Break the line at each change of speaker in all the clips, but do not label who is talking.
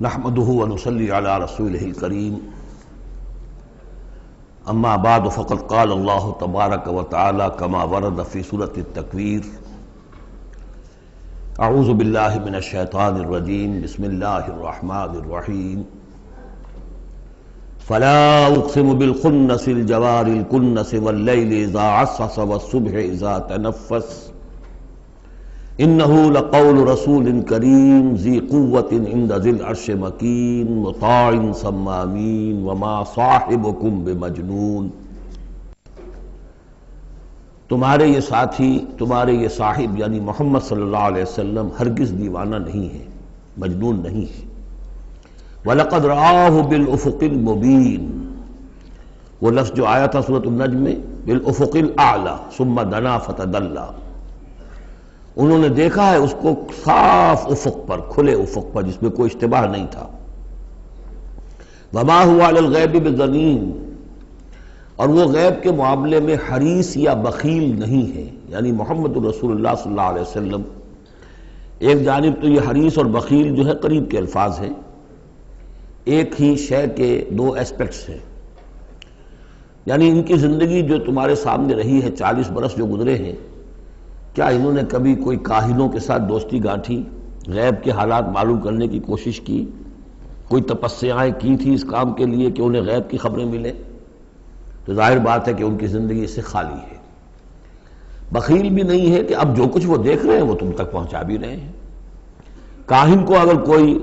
نحمده ونصلي على رسوله الكريم اما بعد فقد قال الله تبارك وتعالى كما ورد في سورة التكوير اعوذ بالله من الشيطان الرجيم بسم الله الرحمن الرحيم فلا اقسم بالخنس الجوار الكنس والليل اذا عسعس والصبح اذا تنفس انه لقول رسول کریم ذی قوت عند ذی العرش مکین مطاع ثم امین وما صاحبکم بمجنون۔ تمہارے یہ ساتھی، تمہارے یہ صاحب یعنی محمد صلی اللہ علیہ وسلم ہرگز دیوانہ نہیں ہے، مجنون نہیں ہے۔ وَلَقَدْ رَآهُ بِالْأُفُقِ الْمُبِينِ، وہ لفظ جو آیا تھا سورۃ النجم میں، بِالْأُفُقِ الْأَعْلَى ثُمَّ دَنَا فَتَدَلَّى، انہوں نے دیکھا ہے اس کو صاف افق پر، کھلے افق پر جس میں کوئی اشتباہ نہیں تھا۔ وَمَا هُوَ عَلَى الْغَيْبِ بِضَنِينٍ، اور وہ غیب کے معاملے میں حریص یا بخیل نہیں ہے، یعنی محمد رسول اللہ صلی اللہ علیہ وسلم۔ ایک جانب تو یہ حریص اور بخیل جو ہے قریب کے الفاظ ہیں، ایک ہی شے کے دو ایسپیکٹس ہیں، یعنی ان کی زندگی جو تمہارے سامنے رہی ہے، 40 برس جو گزرے ہیں، کیا انہوں نے کبھی کوئی کاہنوں کے ساتھ دوستی گانٹھی، غیب کے حالات معلوم کرنے کی کوشش کی، کوئی تپسیائیں کی تھی اس کام کے لیے کہ انہیں غیب کی خبریں ملیں؟ تو ظاہر بات ہے کہ ان کی زندگی اس سے خالی ہے۔ بخیل بھی نہیں ہے کہ اب جو کچھ وہ دیکھ رہے ہیں وہ تم تک پہنچا بھی رہے ہیں۔ کاہن کو اگر کوئی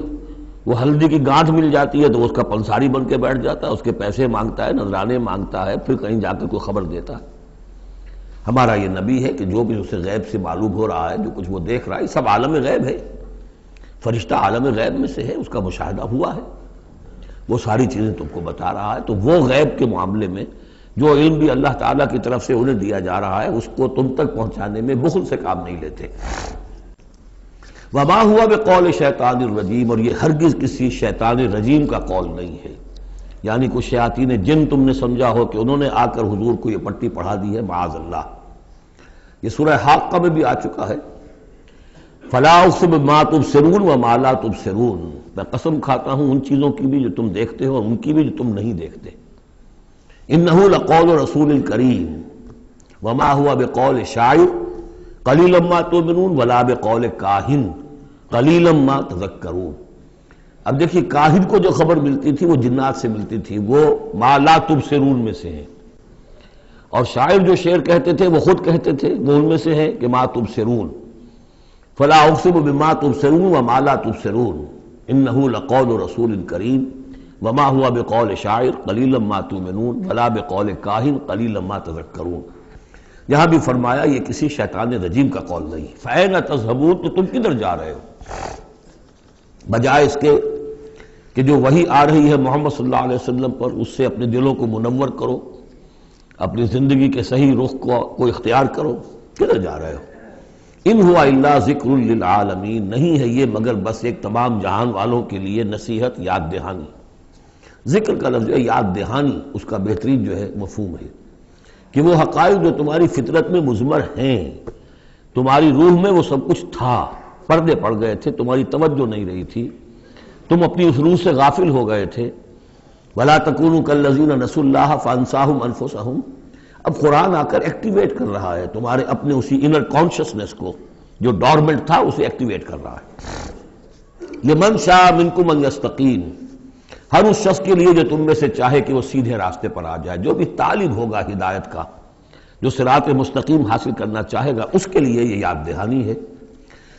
وہ ہلدی کی گانٹھ مل جاتی ہے تو اس کا پنساری بن کے بیٹھ جاتا ہے، اس کے پیسے مانگتا ہے، نذرانے مانگتا ہے، پھر کہیں جا کے کوئی خبر دیتا ہے۔ ہمارا یہ نبی ہے کہ جو بھی اسے غیب سے معلوم ہو رہا ہے، جو کچھ وہ دیکھ رہا ہے، سب عالم غیب ہے۔ فرشتہ عالم غیب میں سے ہے، اس کا مشاہدہ ہوا ہے، وہ ساری چیزیں تم کو بتا رہا ہے۔ تو وہ غیب کے معاملے میں جو علم بھی اللہ تعالیٰ کی طرف سے انہیں دیا جا رہا ہے، اس کو تم تک پہنچانے میں بخل سے کام نہیں لیتے۔ وما ہوا بقول شیطان الرجیم، اور یہ ہرگز کسی شیطان رجیم کا قول نہیں ہے، یعنی کچھ شیاطین جن تم نے سمجھا ہو کہ انہوں نے آ کر حضور کو یہ پٹی پڑھا دی ہے، معاذ اللہ۔ یہ سورہ حاقہ میں بھی آ چکا ہے، فلا اقسم بما تبصرون وما لا تبصرون، میں قسم کھاتا ہوں ان چیزوں کی بھی جو تم دیکھتے ہو اور ان کی بھی جو تم نہیں دیکھتے۔ انہ لقول رسول کریم وما ہوا بقول شاعر قلیلا ما تؤمنون ولا بقول کاہن قلیلا ما تذکرون۔ اب دیکھیے، کاہن کو جو خبر ملتی تھی وہ جنات سے ملتی تھی، وہ ما لا تبصرون میں سے ہیں، اور شاعر جو شعر کہتے تھے وہ خود کہتے تھے، وہ ان میں سے ہیں کہ ما تبصرون۔ فلا اقسم بما تبصرون وما لا تبصرون انہ لقول رسول کریم وما ہوا بقول شاعر قلیلا ما تؤمنون ولا بقول کاہن قلیلا ما تذکرون۔ یہاں بھی فرمایا یہ کسی شیطان رجیم کا قول نہیں۔ فأین تذہبون، تو تم کدھر جا رہے ہو؟ بجائے اس کے کہ جو وحی آ رہی ہے محمد صلی اللہ علیہ وسلم پر، اس سے اپنے دلوں کو منور کرو، اپنی زندگی کے صحیح رخ کو اختیار کرو، کدھر جا رہے ہو؟ ان ہوا الا ذکر للعالمین، نہیں ہے یہ مگر بس ایک تمام جہان والوں کے لیے نصیحت، یاد دہانی۔ ذکر کا لفظ ہے، یاد دہانی اس کا بہترین جو ہے مفہوم ہے کہ وہ حقائق جو تمہاری فطرت میں مضمر ہیں، تمہاری روح میں وہ سب کچھ تھا، پردے پڑ گئے تھے، تمہاری توجہ نہیں رہی تھی، تم اپنی اس روح سے غافل ہو گئے تھے۔ وَلَا تَكُونُوا كَالَّذِينَ نَسُوا اللَّهَ فَأَنسَاهُمْ أَنفُسَهُمْ، اب قرآن آ کر ایکٹیویٹ کر رہا ہے تمہارے اپنے اسی انر کانشسنس کو جو ڈورمنٹ تھا، اسے ایکٹیویٹ کر رہا ہے۔ لِمَنْ شَاءَ مِنْكُمْ أَنْ يَسْتَقِيمَ، ہر اس شخص کے لیے جو تم میں سے چاہے کہ وہ سیدھے راستے پر آ جائے، جو بھی طالب ہوگا ہدایت کا، جو صراط مستقیم حاصل کرنا چاہے گا، اس کے لیے یہ یاد دہانی ہے۔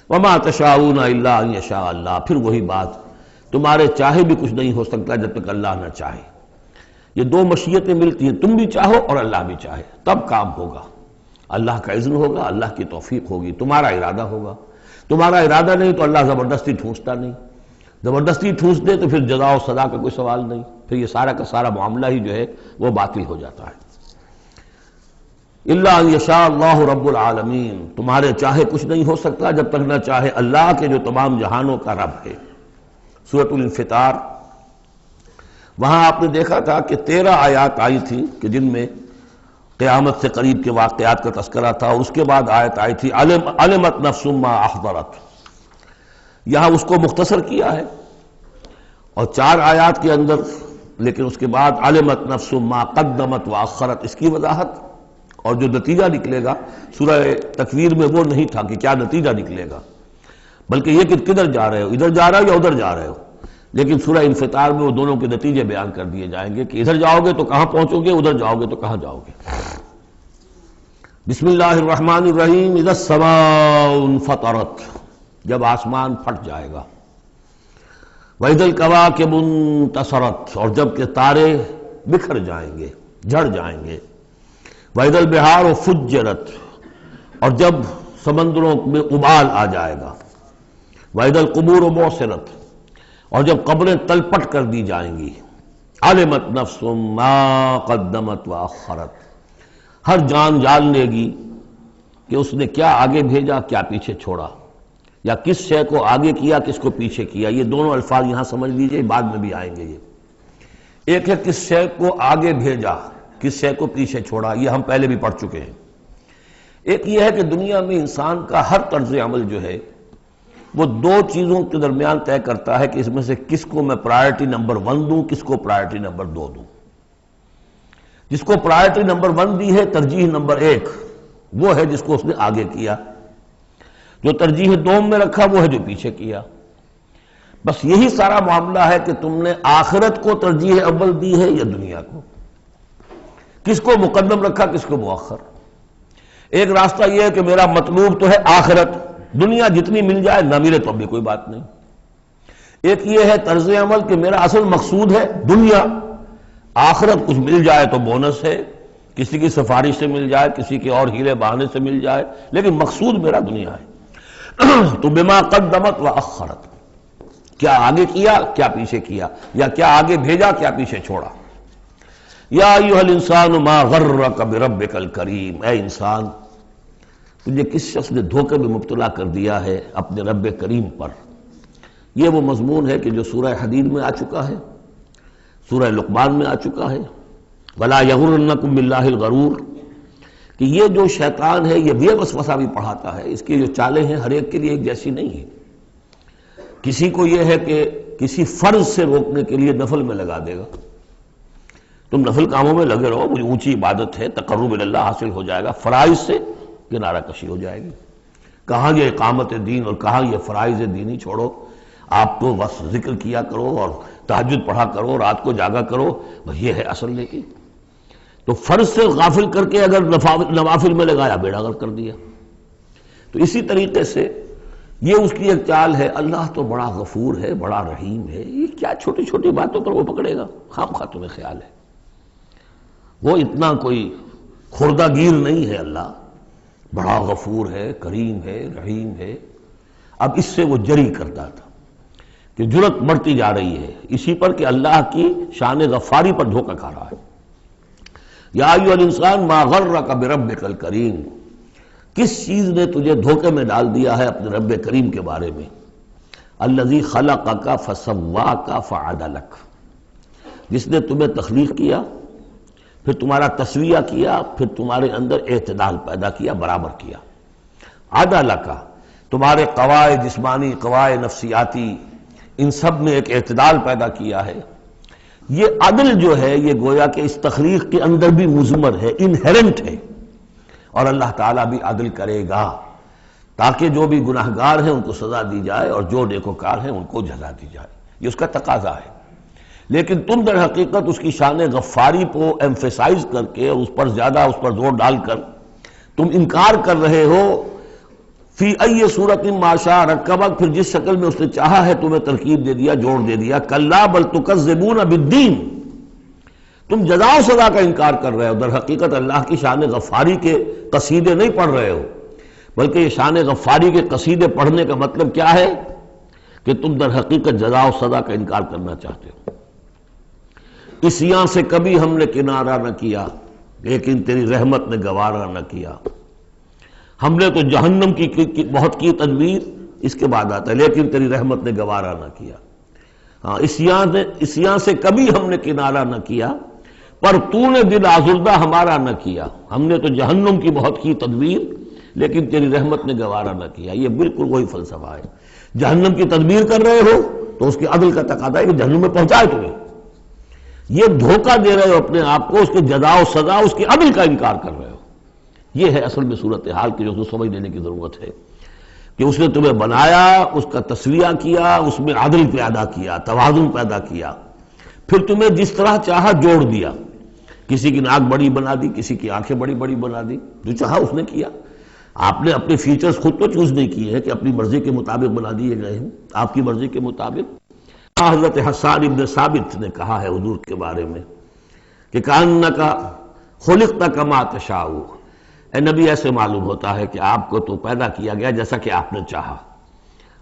وَمَا تَشَاءُونَ إِلَّا أَن يَشَاءَ اللَّهُ، پھر وہی بات، تمہارے چاہے بھی کچھ نہیں ہو سکتا جب تک اللہ نہ چاہے۔ یہ دو مشیتیں ملتی ہیں، تم بھی چاہو اور اللہ بھی چاہے، تب کام ہوگا۔ اللہ کا اذن ہوگا، اللہ کی توفیق ہوگی، تمہارا ارادہ ہوگا۔ تمہارا ارادہ نہیں تو اللہ زبردستی ٹھونستا نہیں، زبردستی ٹھونس دے تو پھر جزا و سزا کا کوئی سوال نہیں، پھر یہ سارا کا سارا معاملہ ہی جو ہے وہ باطل ہو جاتا ہے۔ الا ان یشاء اللہ رب العالمین، تمہارے چاہے کچھ نہیں ہو سکتا جب تک نہ چاہے اللہ کے جو تمام جہانوں کا رب ہے۔ سورۃ الانفطار، وہاں آپ نے دیکھا تھا کہ 13 آیات آئی تھی کہ جن میں قیامت سے قریب کے واقعات کا تذکرہ تھا، اور اس کے بعد آیت آئی تھی علمت نفس ما احضرت، یہاں اس کو مختصر کیا ہے۔ اور 4 آیات کے اندر، لیکن اس کے بعد علمت نفس ما قدمت واخرت، اس کی وضاحت، اور جو نتیجہ نکلے گا سورہ تکویر میں وہ نہیں تھا کہ کیا نتیجہ نکلے گا، بلکہ یہ کہ کدھر جا رہے ہو، ادھر جا رہے ہو یا ادھر جا رہے ہو، لیکن سورہ انفطار میں وہ دونوں کے نتیجے بیان کر دیے جائیں گے کہ ادھر جاؤ گے تو کہاں پہنچو گے، ادھر جاؤ گے تو کہاں جاؤ گے۔ بسم اللہ الرحمن الرحیم، اذا السماء انفطرت، جب آسمان پھٹ جائے گا، وَإِذَا الْكَوَاكِبُ انتَثَرَتْ، اور جب کہ تارے بکھر جائیں گے، جھڑ جائیں گے، وَإِذَا الْبِحَارُ فُجِّرَتْ، اور جب سمندروں میں ابال آ جائے گا، وَإِذَا الْقُبُورُ بُعْثِرَتْ، اور جب قبریں تلپٹ کر دی جائیں گی، عَلِمَتْ نَفْسٌ مَا قَدَّمَتْ وَأَخَّرَتْ، ہر جان جان لے گی کہ اس نے کیا آگے بھیجا کیا پیچھے چھوڑا، یا کس شے کو آگے کیا کس کو پیچھے کیا۔ یہ دونوں الفاظ یہاں سمجھ لیجئے، بعد میں بھی آئیں گے۔ یہ ایک ہے کس شے کو آگے بھیجا، کس شے کو پیچھے چھوڑا، یہ ہم پہلے بھی پڑھ چکے ہیں۔ ایک یہ ہے کہ دنیا میں انسان کا ہر طرز عمل جو ہے وہ 2 چیزوں کے درمیان طے کرتا ہے کہ اس میں سے کس کو میں پرائرٹی نمبر 1 دوں، کس کو پرائرٹی نمبر 2 دوں۔ جس کو پرائرٹی نمبر 1 دی ہے، ترجیح نمبر 1، وہ ہے جس کو اس نے آگے کیا، جو ترجیح 2 میں رکھا وہ ہے جو پیچھے کیا۔ بس یہی سارا معاملہ ہے کہ تم نے آخرت کو ترجیح اول دی ہے یا دنیا کو، کس کو مقدم رکھا کس کو مؤخر۔ ایک راستہ یہ ہے کہ میرا مطلوب تو ہے آخرت، دنیا جتنی مل جائے نہ ملے تو بھی کوئی بات نہیں۔ ایک یہ ہے طرز عمل کہ میرا اصل مقصود ہے دنیا، آخرت کچھ مل جائے تو بونس ہے، کسی کی سفارش سے مل جائے، کسی کے اور ہیلے بہانے سے مل جائے، لیکن مقصود میرا دنیا ہے۔ تو بما قدمت واخرت، کیا آگے کیا کیا پیچھے کیا، یا کیا آگے بھیجا کیا پیچھے چھوڑا۔ یا ایھا الانسان ما غرک بربک الکریم، اے انسان تجھے کس شخص نے دھوکے میں مبتلا کر دیا ہے اپنے رب کریم پر۔ یہ وہ مضمون ہے کہ جو سورہ حدید میں آ چکا ہے، سورہ لقمان میں آ چکا ہے، ولا یغرنکم باللہ الغرور، کہ یہ جو شیطان ہے یہ وسوسہ بھی پڑھاتا ہے، اس کی جو چالیں ہیں ہر ایک کے لیے ایک جیسی نہیں ہے۔ کسی کو یہ ہے کہ کسی فرض سے روکنے کے لیے نفل میں لگا دے گا، تم نفل کاموں میں لگے رہو، مجھے اونچی عبادت ہے، تقرب اللہ حاصل ہو جائے گا، فرائض سے کنارہ کشی ہو جائے گی۔ کہاں یہ اقامت دین اور کہاں یہ فرائض دینی چھوڑو، آپ تو بس ذکر کیا کرو اور تہجد پڑھا کرو، رات کو جاگا کرو، بس یہ ہے اصل۔ لیکن تو فرض سے غافل کر کے اگر نوافل میں لگایا بیڑا غرق کر دیا۔ تو اسی طریقے سے یہ اس کی ایک چال ہے، اللہ تو بڑا غفور ہے، بڑا رحیم ہے، یہ کیا چھوٹی چھوٹی باتوں پر وہ پکڑے گا، خام خواہ تمہیں خیال ہے وہ اتنا کوئی خوردہ گیر نہیں ہے، اللہ بڑا غفور ہے، کریم ہے، رحیم ہے۔ اب اس سے وہ جری کرتا تھا کہ جرت بڑھتی جا رہی ہے اسی پر کہ اللہ کی شان غفاری پر دھوکہ کھا رہا ہے۔ یا ایھا الانسان ما غرک بربک الکریم، کس چیز نے تجھے دھوکے میں ڈال دیا ہے اپنے رب کریم کے بارے میں۔ الذی خلقک فسواک فعدلک، جس نے تمہیں تخلیق کیا، پھر تمہارا تسویہ کیا، پھر تمہارے اندر اعتدال پیدا کیا، برابر کیا۔ عدلک، تمہارے قواعد جسمانی، قواعد نفسیاتی، ان سب میں ایک اعتدال پیدا کیا ہے۔ یہ عدل جو ہے یہ گویا کہ اس تخلیق کے اندر بھی مضمر ہے، انہیرنٹ ہے، اور اللہ تعالیٰ بھی عدل کرے گا تاکہ جو بھی گناہگار ہیں ان کو سزا دی جائے اور جو نیکوکار ہیں ان کو جزا دی جائے، یہ اس کا تقاضا ہے۔ لیکن تم در حقیقت اس کی شان غفاری کو ایمفیسائز کر کے، اس پر زیادہ اس پر زور ڈال کر تم انکار کر رہے ہو۔ فی ای صورت ما شاء رکبک، پھر جس شکل میں اس نے چاہا ہے تمہیں ترکیب دے دیا، جوڑ دے دیا۔ کلا بل تکذبون بالدین، تم جزا و سزا کا انکار کر رہے ہو، در حقیقت اللہ کی شان غفاری کے قصیدے نہیں پڑھ رہے ہو، بلکہ یہ شان غفاری کے قصیدے پڑھنے کا مطلب کیا ہے کہ تم در حقیقت جزا و سزا کا انکار کرنا چاہتے ہو۔ عصیاں سے کبھی ہم نے کنارہ نہ کیا، لیکن تیری رحمت نے گوارا نہ کیا۔ ہم نے تو جہنم کی بہت کی تدبیر، اس کے بعد آتا ہے لیکن تیری رحمت نے گوارا نہ کیا۔ ہاں، عصیاں سے کبھی ہم نے کنارہ نہ کیا، پر تو نے دل آزردہ ہمارا نہ کیا۔ ہم نے تو جہنم کی بہت کی تدبیر، لیکن تیری رحمت نے گوارا نہ کیا۔ یہ بالکل وہی فلسفہ ہے، جہنم کی تدبیر کر رہے ہو تو اس کے عدل کا تقاضا ہے کہ جہنم میں پہنچائے تمہیں. یہ دھوکہ دے رہے ہو اپنے آپ کو، اس کے جزا و سزا، اس کے عدل کا انکار کر رہے ہو. یہ ہے اصل میں صورتحال کی جو سمجھ لینے کی ضرورت ہے کہ اس نے تمہیں بنایا، اس کا تسویہ کیا، اس میں عدل پیدا کیا، توازن پیدا کیا، پھر تمہیں جس طرح چاہا جوڑ دیا. کسی کی ناک بڑی بنا دی، کسی کی آنکھیں بڑی بڑی بنا دی، جو چاہا اس نے کیا. آپ نے اپنے فیچرز خود تو چوز نہیں کیے ہیں کہ اپنی مرضی کے مطابق بنا دیے گئے ہیں، آپ کی مرضی کے مطابق. حضرت حسان ابن ثابت نے کہا ہے حضور کے بارے میں کہ کأنک خلقت کما تشاء، اے نبی ایسے معلوم ہوتا ہے کہ آپ کو تو پیدا کیا گیا جیسا کہ آپ نے چاہا.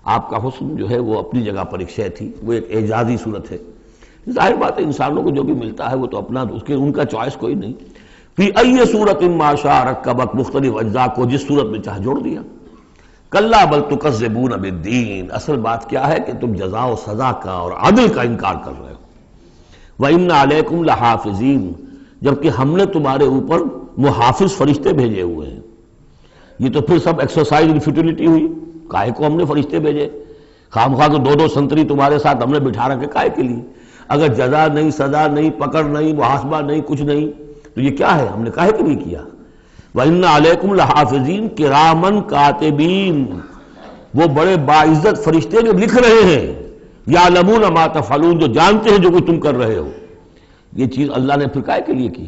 آپ کا حسن جو ہے وہ اپنی جگہ پر ایک شے تھی، وہ ایک اعجازی صورت ہے. ظاہر بات ہے انسانوں کو جو بھی ملتا ہے وہ تو اپنا، اس کے ان کا چوائس کوئی نہیں. فی ای صورت ما شاء رکبک، مختلف اجزاء کو جس صورت میں چاہ جوڑ دیا. کلا بل تکذبون بالدین، اصل بات کیا ہے کہ تم جزا و سزا کا اور عدل کا انکار کر رہے ہو. وَإِنَّ عَلَيْكُمْ لَحَافِظِينَ، جبکہ ہم نے تمہارے اوپر محافظ فرشتے بھیجے ہوئے ہیں. یہ تو پھر سب ایکسرسائز ان فیوٹیلٹی ہوئی. کائے کو ہم نے فرشتے بھیجے؟ خام خواہ کو دو سنتری تمہارے ساتھ ہم نے بٹھا رکھے کائے کے لیے؟ اگر جزا نہیں، سزا نہیں، پکڑ نہیں، محاسبہ نہیں، کچھ نہیں، تو یہ کیا ہے؟ ہم نے کاہے کے لیے کیا؟ وَإِنَّ عَلَيْكُمْ لَحَافِظِينَ كِرَامًا كَاتِبِينَ، وہ بڑے باعزت فرشتے جو لکھ رہے ہیں، يَعْلَمُونَ مَا تَفْعَلُونَ، جو جانتے ہیں جو کچھ تم کر رہے ہو. یہ چیز اللہ نے پھر کاہے کے لیے کی؟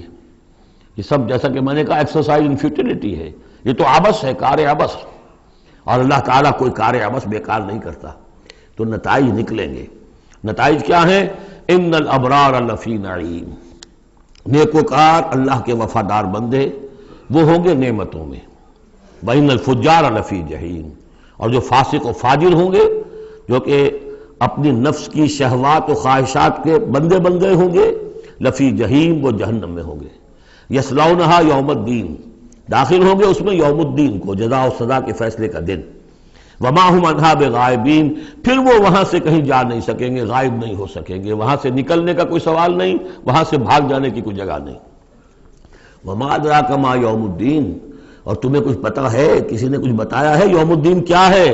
یہ سب جیسا کہ میں نے کہا ایکسرسائز ان فیوٹیلٹی ہے. یہ تو عبث ہے، کار عبث، اور اللہ تعالیٰ کوئی کار عبث بیکار نہیں کرتا. تو نتائج نکلیں گے. نتائج کیا ہیں؟ ان الابرار لفی نعیم، نیکوکار اللہ کے وفادار بندے وہ ہوں گے نعمتوں میں. وان الفجار لفی جہیم، اور جو فاسق و فاجر ہوں گے، جو کہ اپنی نفس کی شہوات و خواہشات کے بندے بندے ہوں گے، لفی جہیم، وہ جہنم میں ہوں گے. یصلونہا یوم الدین، داخل ہوں گے اس میں یوم الدین کو، جزا و سزا کے فیصلے کا دن. وما ہم عنہا بغائبین، پھر وہ وہاں سے کہیں جا نہیں سکیں گے، غائب نہیں ہو سکیں گے. وہاں سے نکلنے کا کوئی سوال نہیں، وہاں سے بھاگ جانے کی کوئی جگہ نہیں. وما ادراک ما یوم الدین، اور تمہیں کچھ پتہ ہے، کسی نے کچھ بتایا ہے یوم الدین کیا ہے؟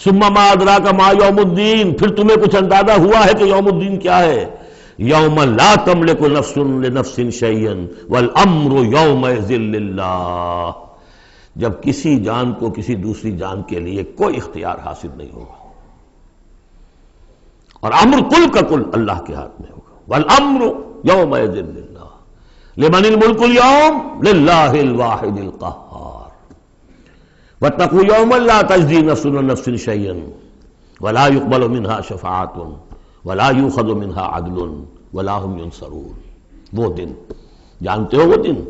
ثم ما ادراک ما یوم الدین، پھر تمہیں کچھ اندازہ ہوا ہے کہ یوم الدین کیا ہے؟ یوم لا تملک نفس لنفس شیئا والامر یومئذ للہ، جب کسی جان کو کسی دوسری جان کے لیے کوئی اختیار حاصل نہیں ہوگا، اور امر کل کا کل اللہ کے ہاتھ میں ہوگا. والامر یومئذ للہ لمن الملک اليوم للہ الواحد القہار. واتقوا یوما لا تجزی نفس عن نفس شیئا ولا يقبل منها شفاعۃ ولا یؤخذ منها عدل ولا هم ينصرون. وہ دن جانتے ہو، وہ دن.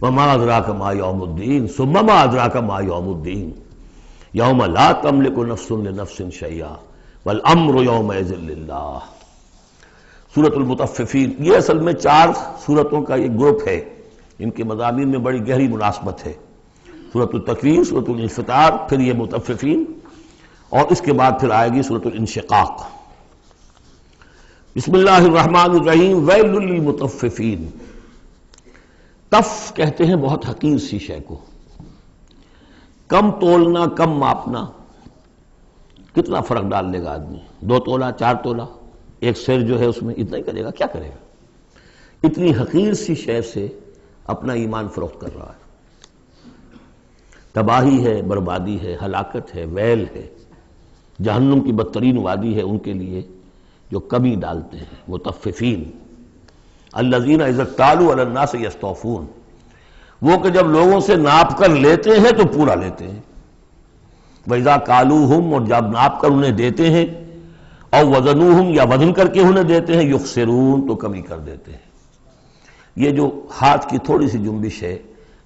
وما ادراک ما یوم الدین ثم ما ادراک ما یوم الدین یوم لا تملک نفس لنفس شیئا والامر یومئذ للہ. سورۃ المطففین، یہ اصل میں 4 سورتوں کا ایک گروپ ہے. ان کے مضامین میں بڑی گہری مناسبت ہے. سورۃ التکویر، سورۃ الانفطار، پھر یہ مطففین، اور اس کے بعد پھر آئے گی سورۃ الانشقاق. بسم اللہ الرحمن الرحیم. ویل للمطففین، تف کہتے ہیں بہت حقیر سی شے کو. کم تولنا، کم ماپنا، کتنا فرق ڈال لے گا آدمی؟ 2 تولہ، 4 تولہ، ایک سیر جو ہے اس میں اتنا ہی کرے گا، کیا کرے گا؟ اتنی حقیر سی شے سے اپنا ایمان فروخت کر رہا ہے. تباہی ہے، بربادی ہے، ہلاکت ہے، ویل ہے. جہنم کی بدترین وادی ہے ان کے لیے جو کمی ڈالتے ہیں. مطففین الذین اذا اکتالوا علی الناس یستوفون، وہ کہ جب لوگوں سے ناپ کر لیتے ہیں تو پورا لیتے ہیں. وَإِذَا كَالُوهُمْ، اور جب ناپ کر انہیں دیتے ہیں، اور وزنوہم، یا وزن کر کے انہیں دیتے ہیں، یخسرون، تو کمی کر دیتے ہیں. یہ جو ہاتھ کی تھوڑی سی جنبش ہے،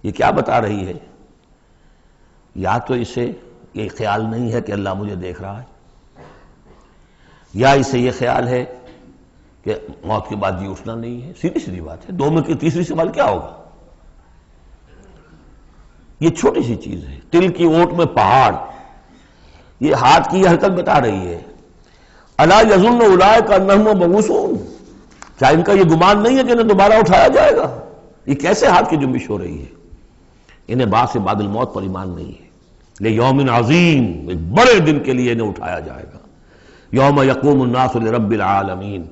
یہ کیا بتا رہی ہے؟ یا تو اسے یہ خیال نہیں ہے کہ اللہ مجھے دیکھ رہا ہے، یا اسے یہ خیال ہے کہ موت کے بعد جی اٹھنا نہیں ہے. سیدھی سیدھی بات ہے. 2 میں کی تیسری سوال کیا ہوگا؟ یہ چھوٹی سی چیز ہے. تل کی اوٹ میں پہاڑ، یہ ہاتھ کی یہ حرکت بتا رہی ہے. الا یظن اولئک انہم مبعوثون، کیا ان کا یہ گمان نہیں ہے کہ انہیں دوبارہ اٹھایا جائے گا؟ یہ کیسے ہاتھ کی جنبش ہو رہی ہے؟ انہیں بعد سے بعد الموت پر ایمان نہیں ہے. لیوم عظیم، ایک بڑے دن کے لیے انہیں اٹھایا جائے گا. یوم یقوم الناس لرب العالمین،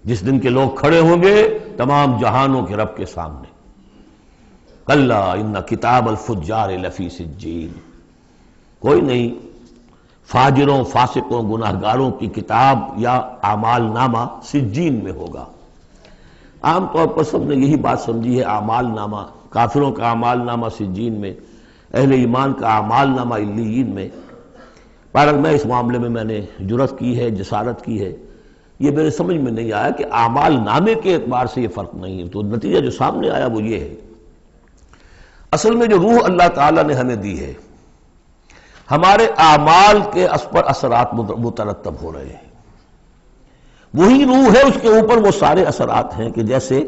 جس دن کے لوگ کھڑے ہوں گے تمام جہانوں کے رب کے سامنے۔ کلا ان کتاب الفجار لفی سجین، کوئی نہیں، فاجروں، فاسقوں، گناہگاروں کی کتاب یا اعمال نامہ سجین میں ہوگا۔ عام طور پر سب نے یہی بات سمجھی ہے، اعمال نامہ، کافروں کا اعمال نامہ سجین میں، اہل ایمان کا اعمال نامہ علیین میں۔ بہرحال میں اس معاملے میں نے جرأت کی ہے، جسارت کی ہے، یہ میرے سمجھ میں نہیں آیا کہ اعمال نامے کے اعتبار سے یہ فرق نہیں ہے، تو نتیجہ جو سامنے آیا وہ یہ ہے۔ اصل میں جو روح اللہ تعالیٰ نے ہمیں دی ہے، ہمارے اعمال کے اس پر اثرات مترتب ہو رہے ہیں، وہی روح ہے، اس کے اوپر وہ سارے اثرات ہیں کہ جیسے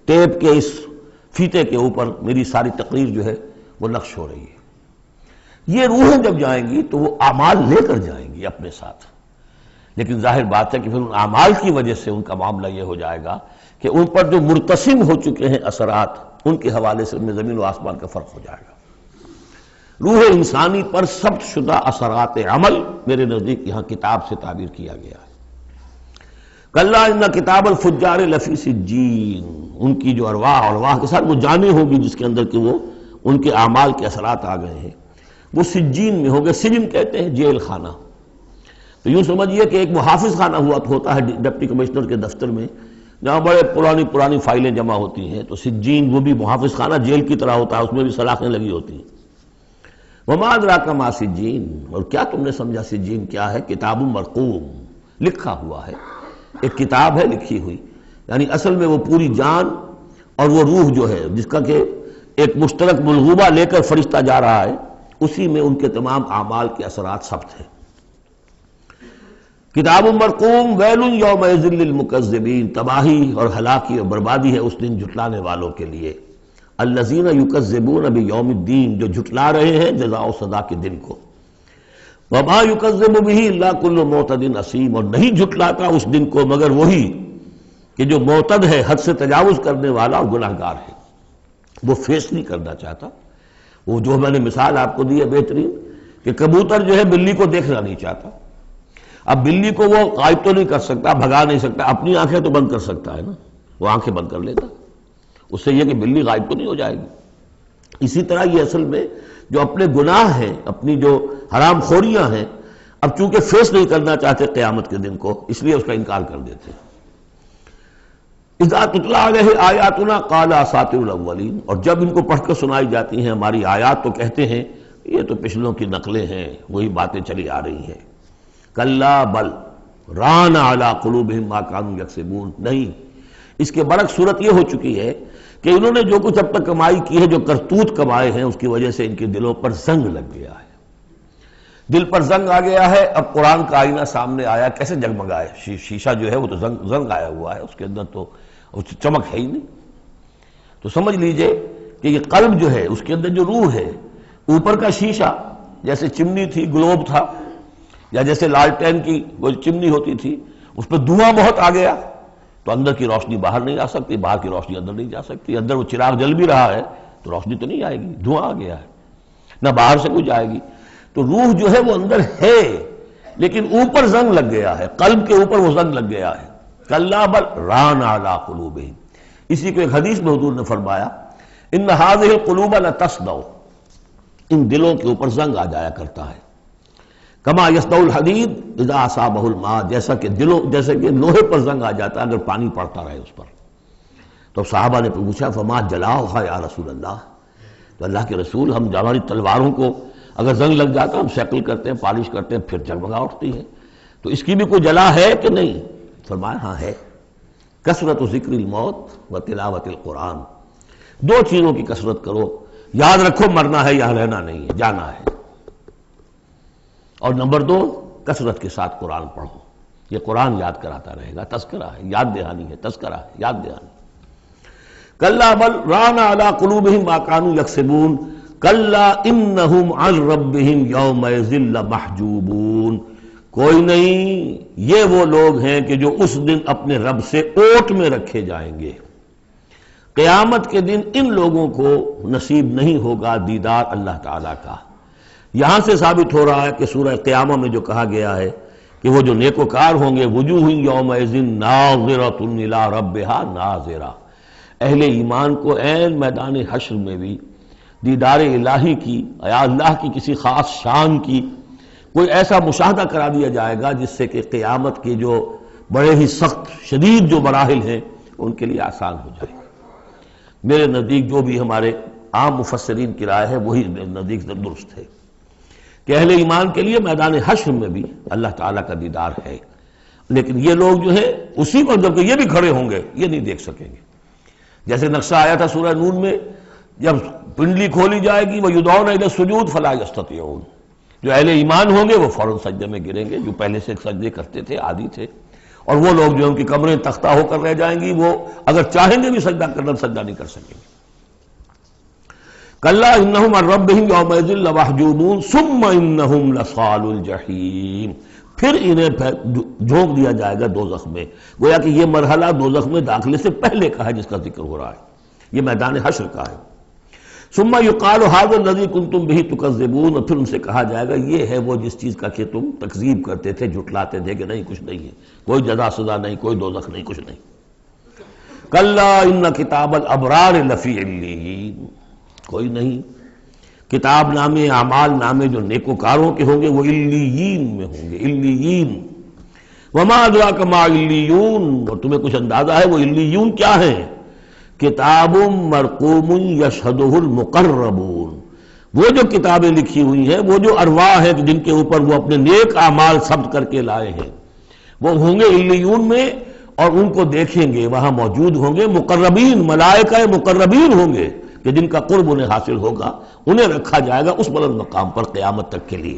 ٹیپ کے اس فیتے کے اوپر میری ساری تقریر جو ہے وہ نقش ہو رہی ہے۔ یہ روحیں جب جائیں گی تو وہ اعمال لے کر جائیں گی اپنے ساتھ، لیکن ظاہر بات ہے کہ پھر ان اعمال کی وجہ سے ان کا معاملہ یہ ہو جائے گا کہ ان پر جو مرتسم ہو چکے ہیں اثرات، ان کے حوالے سے ان میں زمین و آسمان کا فرق ہو جائے گا۔ روح انسانی پر ثبت شدہ اثرات عمل میرے نزدیک یہاں کتاب سے تعبیر کیا گیا ہے۔ کلا ان کتاب الفجار لفی سجین، ان کی جو ارواح کے ساتھ وہ جانیں ہوگی جس کے اندر کہ وہ ان کے اعمال کے اثرات آ گئے ہیں، وہ سجین میں ہو گئے۔ سجن کہتے ہیں جیل خانہ، تو یوں سمجھیے کہ ایک محافظ خانہ ہوتا ہے ڈپٹی کمشنر کے دفتر میں، جہاں بڑے پرانی فائلیں جمع ہوتی ہیں، تو سجین وہ بھی محافظ خانہ جیل کی طرح ہوتا ہے، اس میں بھی سلاخیں لگی ہوتی ہیں۔ وما ادراک ما سجین، اور کیا تم نے سمجھا سجین کیا ہے؟ کتاب مرقوم، لکھا ہوا ہے، ایک کتاب ہے لکھی ہوئی، یعنی اصل میں وہ پوری جان اور وہ روح جو ہے جس کا کہ ایک مشترک ملغوبہ لے کر فرشتہ جا رہا ہے، اسی میں ان کے تمام اعمال کے اثرات ثبت ہیں۔ کتاب مرقوم ویل یومئذ للمکذبین، تباہی اور ہلاکی اور بربادی ہے اس دن جھٹلانے والوں کے لیے۔ الذین یکذبون بیوم الدین، جو جھٹلا رہے ہیں جزا و سزا کے دن کو۔ وما یکذب بہ الا کل معتد اثیم، اور نہیں جھٹلاتا اس دن کو مگر وہی کہ جو معتد ہے، حد سے تجاوز کرنے والا اور گناہگار ہے، وہ فیس نہیں کرنا چاہتا۔ وہ جو میں نے مثال آپ کو دی ہے بہترین، کہ کبوتر جو ہے بلی کو دیکھنا نہیں چاہتا۔ اب بلی کو وہ غائب تو نہیں کر سکتا، بھگا نہیں سکتا، اپنی آنکھیں تو بند کر سکتا ہے نا، وہ آنکھیں بند کر لیتا، اس سے یہ کہ بلی غائب تو نہیں ہو جائے گی۔ اسی طرح یہ اصل میں جو اپنے گناہ ہیں، اپنی جو حرام خوریاں ہیں، اب چونکہ فیس نہیں کرنا چاہتے قیامت کے دن کو، اس لیے اس کا انکار کر دیتے ہیں۔ اذا تتلی علیہ آیاتنا قال اساطیر الاولین، اور جب ان کو پڑھ کر سنائی جاتی ہیں ہماری آیات تو کہتے ہیں یہ تو پچھلوں کی نقلیں ہیں، وہی باتیں چلی آ رہی ہیں۔ کلا بل ران علی قلوبہم ما کانوا یکسبون، نہیں، اس کے برعکس صورت یہ ہو چکی ہے کہ انہوں نے جو کچھ اب تک کمائی کی ہے، جو کرتوت کمائے ہیں، اس کی وجہ سے ان کے دلوں پر زنگ لگ گیا ہے، دل پر زنگ آ گیا ہے۔ اب قرآن کا آئینہ سامنے آیا، کیسے جگمگائے؟ شیشہ جو ہے وہ تو زنگ آیا ہوا ہے، اس کے اندر تو چمک ہے ہی نہیں۔ تو سمجھ لیجئے کہ یہ قلب جو ہے، اس کے اندر جو روح ہے، اوپر کا شیشہ جیسے چمنی تھی، گلوب تھا، یا جیسے لالٹین کی وہ چمنی ہوتی تھی، اس پہ دھواں بہت آ گیا تو اندر کی روشنی باہر نہیں آ سکتی، باہر کی روشنی اندر نہیں جا سکتی، اندر وہ چراغ جل بھی رہا ہے تو روشنی تو نہیں آئے گی، دھواں آ گیا ہے، نہ باہر سے کچھ آئے گی۔ تو روح جو ہے وہ اندر ہے، لیکن اوپر زنگ لگ گیا ہے، قلب کے اوپر وہ زنگ لگ گیا ہے۔ کلا بل ران علی قلوبہم، اسی کو ایک حدیث میں حضور نے فرمایا ان هذه القلوب لتصدع، ان دلوں کے اوپر زنگ آ جایا کرتا ہے۔ کما یصدع الحدید اذا اصابہ الماء، جیسے کہ لوہے پر زنگ آ جاتا ہے اگر پانی پڑتا رہے اس پر۔ تو صحابہ نے پوچھا فما جلاؤھا یا رسول اللہ، تو اللہ کے رسول ہم ہماری تلواروں کو اگر زنگ لگ جاتا ہم شیکل کرتے ہیں، پالش کرتے ہیں، پھر جگمگا اٹھتی ہے، تو اس کی بھی کوئی جلا ہے کہ نہیں؟ فرمایا ہاں ہے، کثرت ذکر الموت و تلاوت القرآن، دو چیزوں کی کثرت کرو، یاد رکھو مرنا ہے یا رہنا نہیں ہے، جانا ہے، اور نمبر دو کثرت کے ساتھ قرآن پڑھو، یہ قرآن یاد کراتا رہے گا، تذکرہ ہے، یاد دہانی ہے، تذکرہ ہے، یاد دہانی۔ کلا بل ران علی قلوبہم ما کانوا یکسبون کلا انہم عن ربہم یومئذ لمحجوبون، کوئی نہیں، یہ وہ لوگ ہیں کہ جو اس دن اپنے رب سے اوٹ میں رکھے جائیں گے۔ قیامت کے دن ان لوگوں کو نصیب نہیں ہوگا دیدار اللہ تعالیٰ کا۔ یہاں سے ثابت ہو رہا ہے کہ سورہ قیامہ میں جو کہا گیا ہے کہ کہ وہ جو نیکوکار ہوں گے وجوہ یومئذ ناظرۃ الی ربہا ناظرہ، اہل ایمان کو عین میدان حشر میں بھی دیدار الہی کی یا اللہ کی کسی خاص شان کی کوئی ایسا مشاہدہ کرا دیا جائے گا جس سے کہ قیامت کے جو بڑے ہی سخت شدید جو مراحل ہیں ان کے لیے آسان ہو جائے گا۔ میرے نزدیک جو بھی ہمارے عام مفسرین کی رائے ہے وہی نزدیک درست ہے کہ اہل ایمان کے لیے میدان حشر میں بھی اللہ تعالیٰ کا دیدار ہے، لیکن یہ لوگ جو ہے اسی وقت جب کہ یہ بھی کھڑے ہوں گے یہ نہیں دیکھ سکیں گے۔ جیسے نقشہ آیا تھا سورہ نون میں، جب پنڈلی کھولی جائے گی وَيُدْعَوْنَ إِلَى السُّجُودِ فَلَا يَسْتَطِيعُونَ، جو اہل ایمان ہوں گے وہ فوراً سجدے میں گریں گے، جو پہلے سے سجدے کرتے تھے عادی تھے، اور وہ لوگ جو ان کی کمریں تختہ ہو کر رہ جائیں گی وہ اگر چاہیں گے بھی سجدہ کرنا سجدہ نہیں کر سکیں گے۔ کَلَّا إِنَّهُمْ عَنْ رَبِّهِمْ يَوْمَئِذٍ لَمَحْجُوبُونَ ثُمَّ إِنَّهُمْ لَصَالُو الْجَحِيمِ، پھر انہیں جھونک دیا جائے گا دوزخ میں، گویا کہ یہ مرحلہ دوزخ میں داخلے سے پہلے کا ہے جس کا ذکر ہو رہا ہے، یہ میدان حشر کا ہے۔ ثم يقال هذا الذي كنتم به تكذبون، اور پھر ان سے کہا جائے گا یہ ہے وہ جس چیز کا کہ تم تکذیب کرتے تھے، جھٹلاتے تھے کہ نہیں کچھ نہیں ہے، کوئی جزا سزا نہیں، کوئی دوزخ نہیں، کچھ نہیں۔ کلا ان کتاب الابرار لفی علیین، کوئی نہیں، کتاب نامے اعمال نامے جو نیکوکاروں کے ہوں گے وہ علیین میں ہوں گے، علیین۔ وما ادراک ما علیون، اور تمہیں کچھ اندازہ ہے وہ علیون کیا ہیں؟ کتاب مرقوم یشہدہ المقربون، وہ جو کتابیں لکھی ہوئی ہیں، وہ جو ارواح ہیں جن کے اوپر وہ اپنے نیک اعمال ثبت کر کے لائے ہیں، وہ ہوں گے علیون میں، اور ان کو دیکھیں گے، وہاں موجود ہوں گے مقربین، ملائکہ مقربین ہوں گے کہ جن کا قرب انہیں حاصل ہوگا، انہیں رکھا جائے گا اس بلند مقام پر قیامت تک کے لیے۔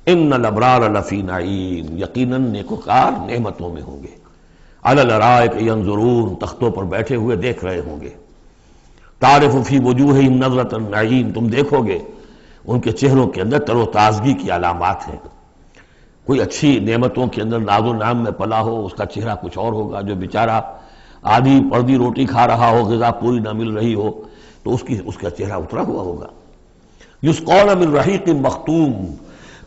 ان الابرار لفی نعیم، یقیناً نیکوکار نعمتوں میں ہوں گے، علی الارائک ینظرون، تختوں پر بیٹھے ہوئے دیکھ رہے ہوں گے، تعرف فی وجوہہم نظرۃ النعیم، تم دیکھو گے ان کے چہروں کے اندر تر و تازگی کی علامات ہیں۔ کوئی اچھی نعمتوں کے اندر ناز و نعم میں پلا ہو اس کا چہرہ کچھ اور ہوگا، جو بیچارہ آدھی پردی روٹی کھا رہا ہو، غذا پوری نہ مل رہی ہو تو اس کا چہرہ اترا ہوا ہوگا۔ یسقون من رحیق مختوم،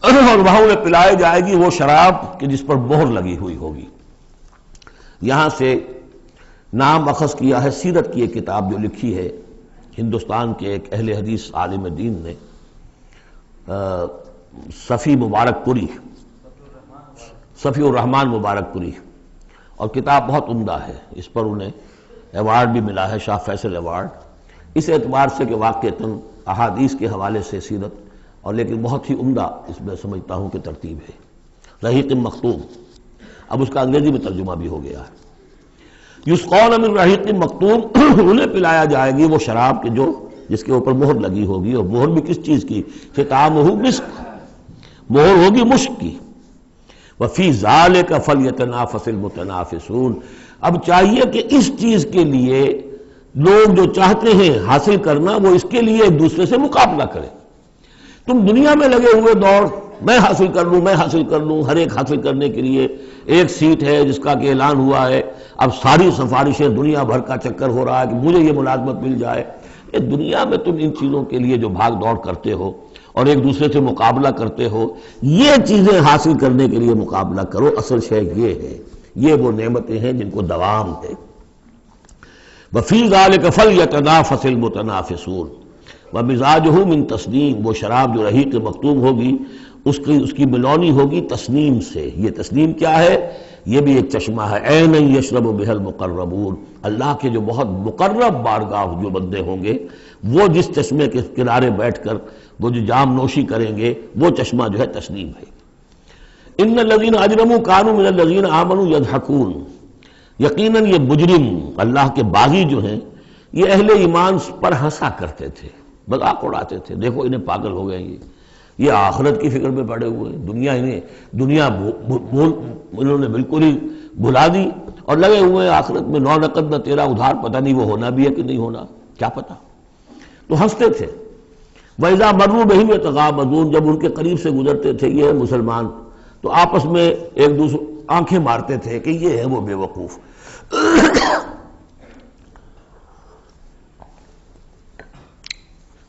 اور وہاں انہیں پلائے جائے گی وہ شراب کہ جس پر مہر لگی ہوئی ہوگی۔ یہاں سے نام اخذ کیا ہے سیرت کی ایک کتاب جو لکھی ہے ہندوستان کے ایک اہل حدیث عالم دین نے، صفی مبارک پوری، صفی الرحمن مبارک پوری، اور کتاب بہت عمدہ ہے، اس پر انہیں ایوارڈ بھی ملا ہے، شاہ فیصل ایوارڈ، اس اعتبار سے کہ واقعتاً احادیث کے حوالے سے سیرت، اور لیکن بہت ہی عمدہ اس میں سمجھتا ہوں کہ ترتیب ہے۔ رحیق مختوم، اب اس کا انگریزی میں ترجمہ بھی ہو گیا ہے۔ یسقون من رحیق مختوم، انہیں پلایا جائے گی وہ شراب کہ جو جس کے اوپر مہر لگی ہوگی، اور مہر بھی کس چیز کی؟ ختامہ مسک، مہر ہوگی مشک کی۔ وفی ذالک فلیتنافس المتنافسون، اب چاہیے کہ اس چیز کے لیے لوگ جو چاہتے ہیں حاصل کرنا وہ اس کے لیے ایک دوسرے سے مقابلہ کریں۔ تم دنیا میں لگے ہوئے دوڑ، میں حاصل کر لوں، میں حاصل کر لوں، ہر ایک حاصل کرنے کے لیے ایک سیٹ ہے جس کا کہ اعلان ہوا ہے، اب ساری سفارشیں دنیا بھر کا چکر ہو رہا ہے کہ مجھے یہ ملازمت مل جائے۔ یہ دنیا میں تم ان چیزوں کے لیے جو بھاگ دوڑ کرتے ہو اور ایک دوسرے سے مقابلہ کرتے ہو، یہ چیزیں حاصل کرنے کے لیے مقابلہ کرو، اصل شے یہ ہے، یہ وہ نعمتیں ہیں جن کو دوام ہے۔ وفی ذالک فلیتنافس المتنافسون ومزاجہ من تسنیم، وہ شراب جو رحیق مختوم ہوگی اس کی ملونی ہوگی تسنیم سے۔ یہ تسنیم کیا ہے؟ یہ بھی ایک چشمہ ہے، عین یشرب بہ المقربون، اللہ کے جو بہت مقرب بارگاہ جو بندے ہوں گے وہ جس چشمے کے کنارے بیٹھ کر وہ جو جام نوشی کریں گے وہ چشمہ جو ہے تسنیم ہے۔ ان الذین اجرموا کانوا من الذین آمنوا یضحکون، یقیناً یہ مجرم اللہ کے باغی جو ہیں یہ اہل ایمان پر ہنسا کرتے تھے، مذاق اڑاتے تھے، دیکھو انہیں پاگل ہو گئے یہ آخرت کی فکر میں پڑے ہوئے ہیں، دنیا انہوں نے بالکل ہی بھلا دی اور لگے ہوئے ہیں آخرت میں، نو نقد نہ تیرا ادھار، پتہ نہیں وہ ہونا بھی ہے کہ نہیں ہونا، کیا پتہ، تو ہنستے تھے۔ وَإِذَا مَرُّوا بِهِمْ يَتَغَامَزُونَ، جب ان کے قریب سے گزرتے تھے یہ مسلمان تو آپس میں ایک دوسرے آنکھیں مارتے تھے کہ یہ ہے وہ بے وقوف۔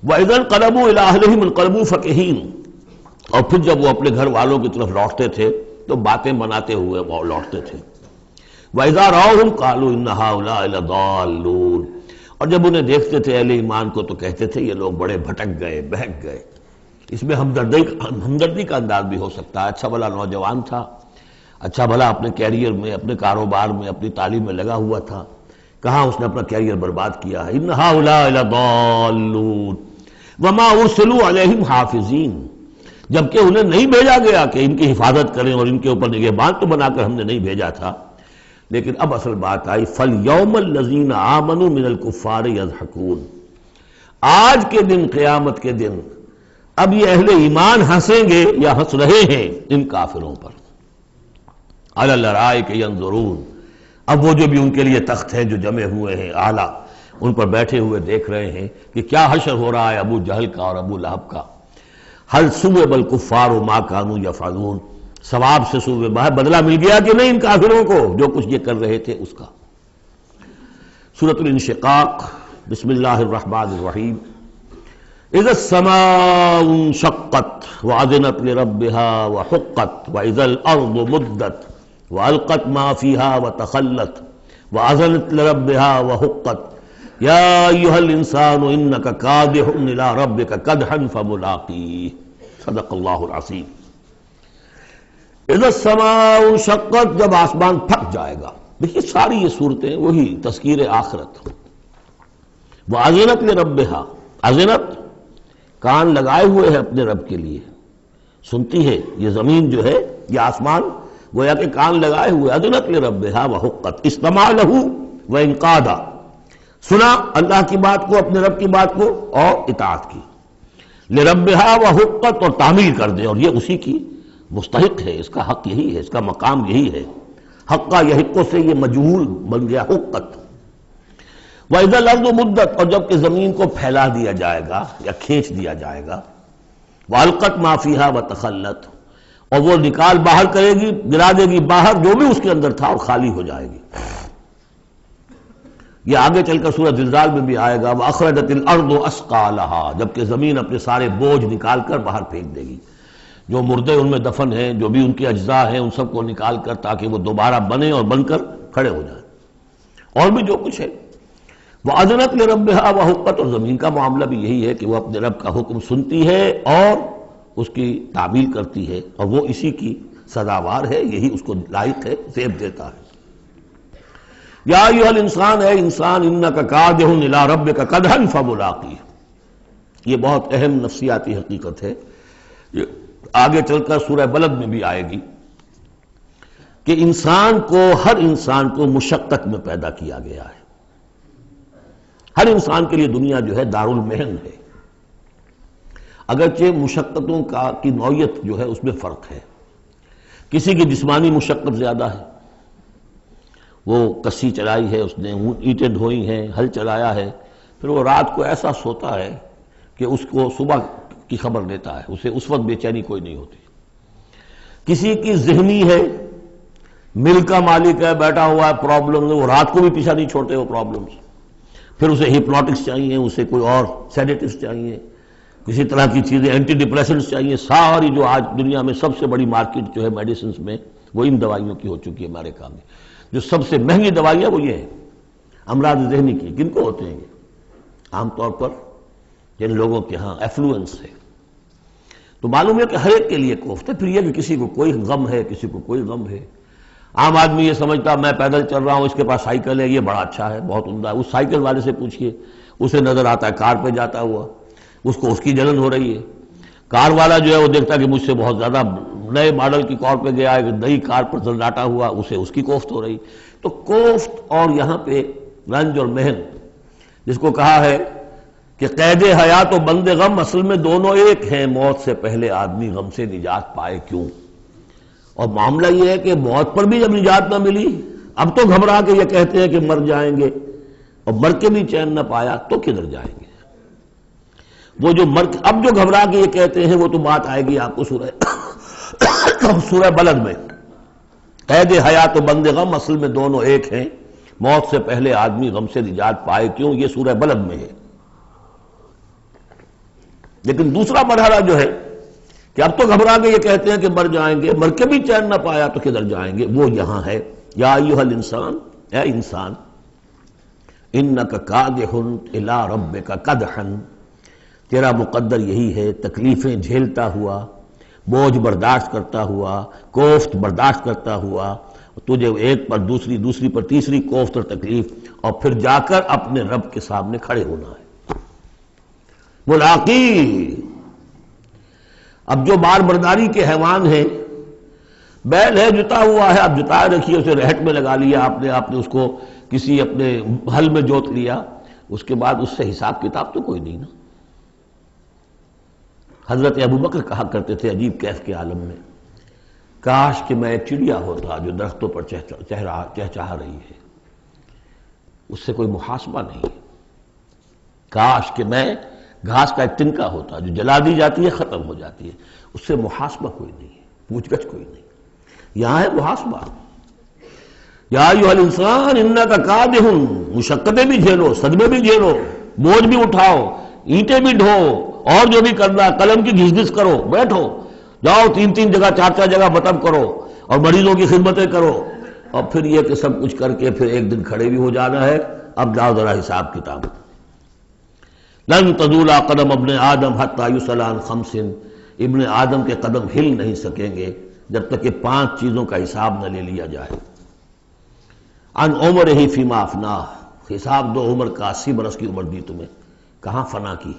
وَإِذَا انْقَلَبُوا إِلَىٰ أَهْلِهِمْ انْقَلَبُوا فَكِهِينَ، اور پھر جب وہ اپنے گھر والوں کی طرف لوٹتے تھے تو باتیں بناتے ہوئے وہ لوٹتے تھے۔ وَإِذَا رَأَوْهُمْ قَالُوا إِنَّ ہَؤُلَاءِ لَضَالُّونَ، اور جب انہیں دیکھتے تھے اہل ایمان کو تو کہتے تھے یہ لوگ بڑے بھٹک گئے، بہک گئے۔ اس میں ہمدردی کا انداز بھی ہو سکتا ہے، اچھا بھلا نوجوان تھا، اچھا بھلا اپنے کیریئر میں، اپنے کاروبار میں، اپنی تعلیم میں لگا ہوا تھا، کہاں اس نے اپنا کیریئر برباد کیا ہے۔ ان ہؤلاء لضالون وما ارسلوا علیہم حافظین، جبکہ انہیں نہیں بھیجا گیا کہ ان کی حفاظت کریں اور ان کے اوپر نگہبان تو بنا کر ہم نے نہیں بھیجا تھا۔ لیکن اب اصل بات آئی، فَالْيَوْمَ الَّذِينَ آمَنُوا مِنَ الْكُفَّارِ يَضْحَكُونَ، آج کے دن، قیامت کے دن، اب یہ اہل ایمان ہنسیں گے یا ہنس رہے ہیں ان کافروں پر۔ عَلَى الْأَرَائِكِ يَنظُرُونَ، اب وہ جو بھی ان کے لیے تخت ہیں جو جمے ہوئے ہیں اعلیٰ، ان پر بیٹھے ہوئے دیکھ رہے ہیں کہ کیا حشر ہو رہا ہے ابو جہل کا اور ابو لہب کا۔ هل ثوب الكفار ما كانوا يفعلون، ثواب سے صوبے باہر بدلہ مل گیا کہ نہیں ان کافروں کو جو کچھ یہ کر رہے تھے اس کا۔ سورۃ الانشقاق، بسم اللہ الرحمن الرحیم۔ اذا السماء انشقت واذنت لربها وحقت واذا الارض مدت والقت ما فيها وتخلت واذنت لربها وحقت یا ایھا الانسان انک کادح الی ربک کدحا فملاقیہ، صدق اللہ العظیم۔ اذا السماء انشقت، جب آسمان پھٹ جائے گا۔ دیکھیے ساری یہ صورتیں وہی تذکیر آخرت۔ واذنت لربها، اذنت کان لگائے ہوئے ہیں اپنے رب کے لیے، سنتی ہے یہ زمین جو ہے، یہ آسمان گویا کہ کان لگائے ہوئے۔ اذنت لربها وحقت، استمع له وانقاد، سنا اللہ کی بات کو، اپنے رب کی بات کو اور اطاعت کی۔ لربها وحقت، اور تعمیل کر دے، اور یہ اسی کی مستحق ہے، اس کا حق یہی ہے، اس کا مقام یہی ہے۔ حقہ یحق سے یہ مجہول بن گیا حقت۔ وَإِذَا الْأَرْضُ مُدَّتْ، اور جب کہ زمین کو پھیلا دیا جائے گا یا کھینچ دیا جائے گا۔ وَأَلْقَتْ مَا فِيهَا وَتَخَلَّتْ، اور وہ نکال باہر کرے گی، گرا دے گی باہر جو بھی اس کے اندر تھا اور خالی ہو جائے گی۔ یہ آگے چل کر سورہ زلزال میں بھی آئے گا، وَأَخْرَجَتِ الْأَرْضُ أَثْقَالَهَا، جبکہ زمین اپنے سارے بوجھ نکال کر باہر پھینک دے گی، جو مردے ان میں دفن ہیں، جو بھی ان کے اجزاء ہیں، ان سب کو نکال کر تاکہ وہ دوبارہ بنے اور بن کر کھڑے ہو جائیں، اور بھی جو کچھ ہے۔ وَأَذِنَتْ لِرَبِّهَا وَحُقَّتْ، اور زمین کا معاملہ بھی یہی ہے کہ وہ اپنے رب کا حکم سنتی ہے اور اس کی تعمیل کرتی ہے، اور وہ اسی کی سزاوار ہے، یہی اس کو لائق ہے، زیب دیتا ہے۔ یا ایھا الانسان، اے انسان، انک کادح الی ربک کدحا فملاقیہ، یہ بہت اہم نفسیاتی حقیقت ہے، یہ آگے چل کر سورہ بلد میں بھی آئے گی کہ انسان کو، ہر انسان کو مشقت میں پیدا کیا گیا ہے۔ ہر انسان کے لیے دنیا جو ہے دارالمحن ہے، اگرچہ مشقتوں کی نوعیت جو ہے اس میں فرق ہے۔ کسی کی جسمانی مشقت زیادہ ہے، وہ کسی چلائی ہے، اس نے اینٹیں ڈھوئی ہیں، ہل چلایا ہے، پھر وہ رات کو ایسا سوتا ہے کہ اس کو صبح کی خبر دیتا ہے، اسے اس وقت بے چینی کوئی نہیں ہوتی۔ کسی کی ذہنی ہے، مل کا مالک ہے، بیٹھا ہوا ہے، پرابلم ہے، وہ رات کو بھی پیچھا نہیں چھوڑتے وہ پرابلمز، پھر اسے ہپنوٹکس چاہیے، اسے کوئی اور سیڈیٹیوز چاہیے، کسی طرح کی چیزیں، اینٹی ڈپریسنٹس چاہیے۔ ساری جو آج دنیا میں سب سے بڑی مارکیٹ جو ہے میڈیسنز میں، وہ ان دوائیوں کی ہو چکی ہے امریکہ میں۔ جو سب سے مہنگی دوائیاں وہ یہ ہیں امراض ذہنی کی۔ کن کو ہوتے ہیں یہ؟ عام طور پر جن لوگوں کے ہاں ایفلوئنس ہے۔ تو معلوم ہے کہ ہر ایک کے لیے کوفت ہے۔ پھر یہ کہ کسی کو کوئی غم ہے، کسی کو کوئی غم ہے۔ عام آدمی یہ سمجھتا میں پیدل چل رہا ہوں، اس کے پاس سائیکل ہے، یہ بڑا اچھا ہے، بہت عمدہ ہے۔ اس سائیکل والے سے پوچھئے، اسے نظر آتا ہے کار پہ جاتا ہوا، اس کو اس کی جلن ہو رہی ہے۔ کار والا جو ہے وہ دیکھتا ہے کہ مجھ سے بہت زیادہ نئے ماڈل کی کار پہ گیا ہے، نئی کار پر زلزلاتا ہوا، اسے اس کی کوفت ہو رہی۔ تو کوفت اور یہاں پہ رنج اور محن، جس کو کہا ہے کہ قید حیات و بند غم اصل میں دونوں ایک ہیں، موت سے پہلے آدمی غم سے نجات پائے کیوں؟ اور معاملہ یہ ہے کہ موت پر بھی جب نجات نہ ملی، اب تو گھبرا کے یہ کہتے ہیں کہ مر جائیں گے، اور مر کے بھی چین نہ پایا تو کدھر جائیں گے؟ وہ جو اب جو گھبرا کے یہ کہتے ہیں، وہ تو بات آئے گی آپ کو سورہ بلد میں۔ قید حیات و بند غم اصل میں دونوں ایک ہیں، موت سے پہلے آدمی غم سے نجات پائے کیوں؟ یہ سورہ بلد میں ہے۔ لیکن دوسرا مرحلہ جو ہے کہ اب تو گھبرا کے یہ کہتے ہیں کہ مر جائیں گے، مر کے بھی چین نہ پایا تو کدھر جائیں گے؟ وہ یہاں ہے، یا ایھا الانسان، اے انسان، انک کادح الی ربک کدحا، تیرا مقدر یہی ہے تکلیفیں جھیلتا ہوا، بوجھ برداشت کرتا ہوا، کوفت برداشت کرتا ہوا، تجھے ایک پر دوسری، دوسری پر تیسری کوفت اور تکلیف، اور پھر جا کر اپنے رب کے سامنے کھڑے ہونا ہے۔ ملاقی، اب جو بار برداری کے حیوان ہیں، بیل ہے جتا ہوا ہے، اب جتائے رکھیے، اسے رہٹ میں لگا لیا آپ نے اس کو کسی اپنے ہل میں جوت لیا، اس کے بعد اس سے حساب کتاب تو کوئی نہیں نا۔ حضرت ابوبکر کہا کرتے تھے عجیب کیف کے عالم میں، کاش کہ میں ایک چڑیا ہوتا جو درختوں پر چہچہا رہی ہے، اس سے کوئی محاسبہ نہیں ہے۔ کاش کہ میں گھاس کا ایک تنکا ہوتا جو جلا دی جاتی ہے، ختم ہو جاتی ہے، اس سے محاسبہ کوئی نہیں ہے، پوچھ گچھ کوئی نہیں۔ یہاں ہے محاسبہ، یا ایھا الانسان انک کادح، مشقتیں بھی جھیلو، صدمے بھی جھیلو، بوجھ بھی اٹھاؤ، اینٹیں بھی ڈھو، اور جو بھی کرنا، قلم کی گھس گھس کرو، بیٹھو، جاؤ 3 جگہ 4 جگہ مطلب کرو، اور مریضوں کی خدمتیں کرو، اور پھر یہ کہ سب کچھ کر کے پھر ایک دن کھڑے بھی ہو جانا ہے۔ اب جاؤ ذرا حساب کتاب۔ لن تزول قدم ابن آدم حتی یسأل عن 5، ابن آدم کے قدم ہل نہیں سکیں گے جب تک کہ 5 چیزوں کا حساب نہ لے لیا جائے۔ عن عمرہ فیما افناہ، حساب دو عمر کا، 80 برس کی عمر دی تمہیں، کہاں فنا کی؟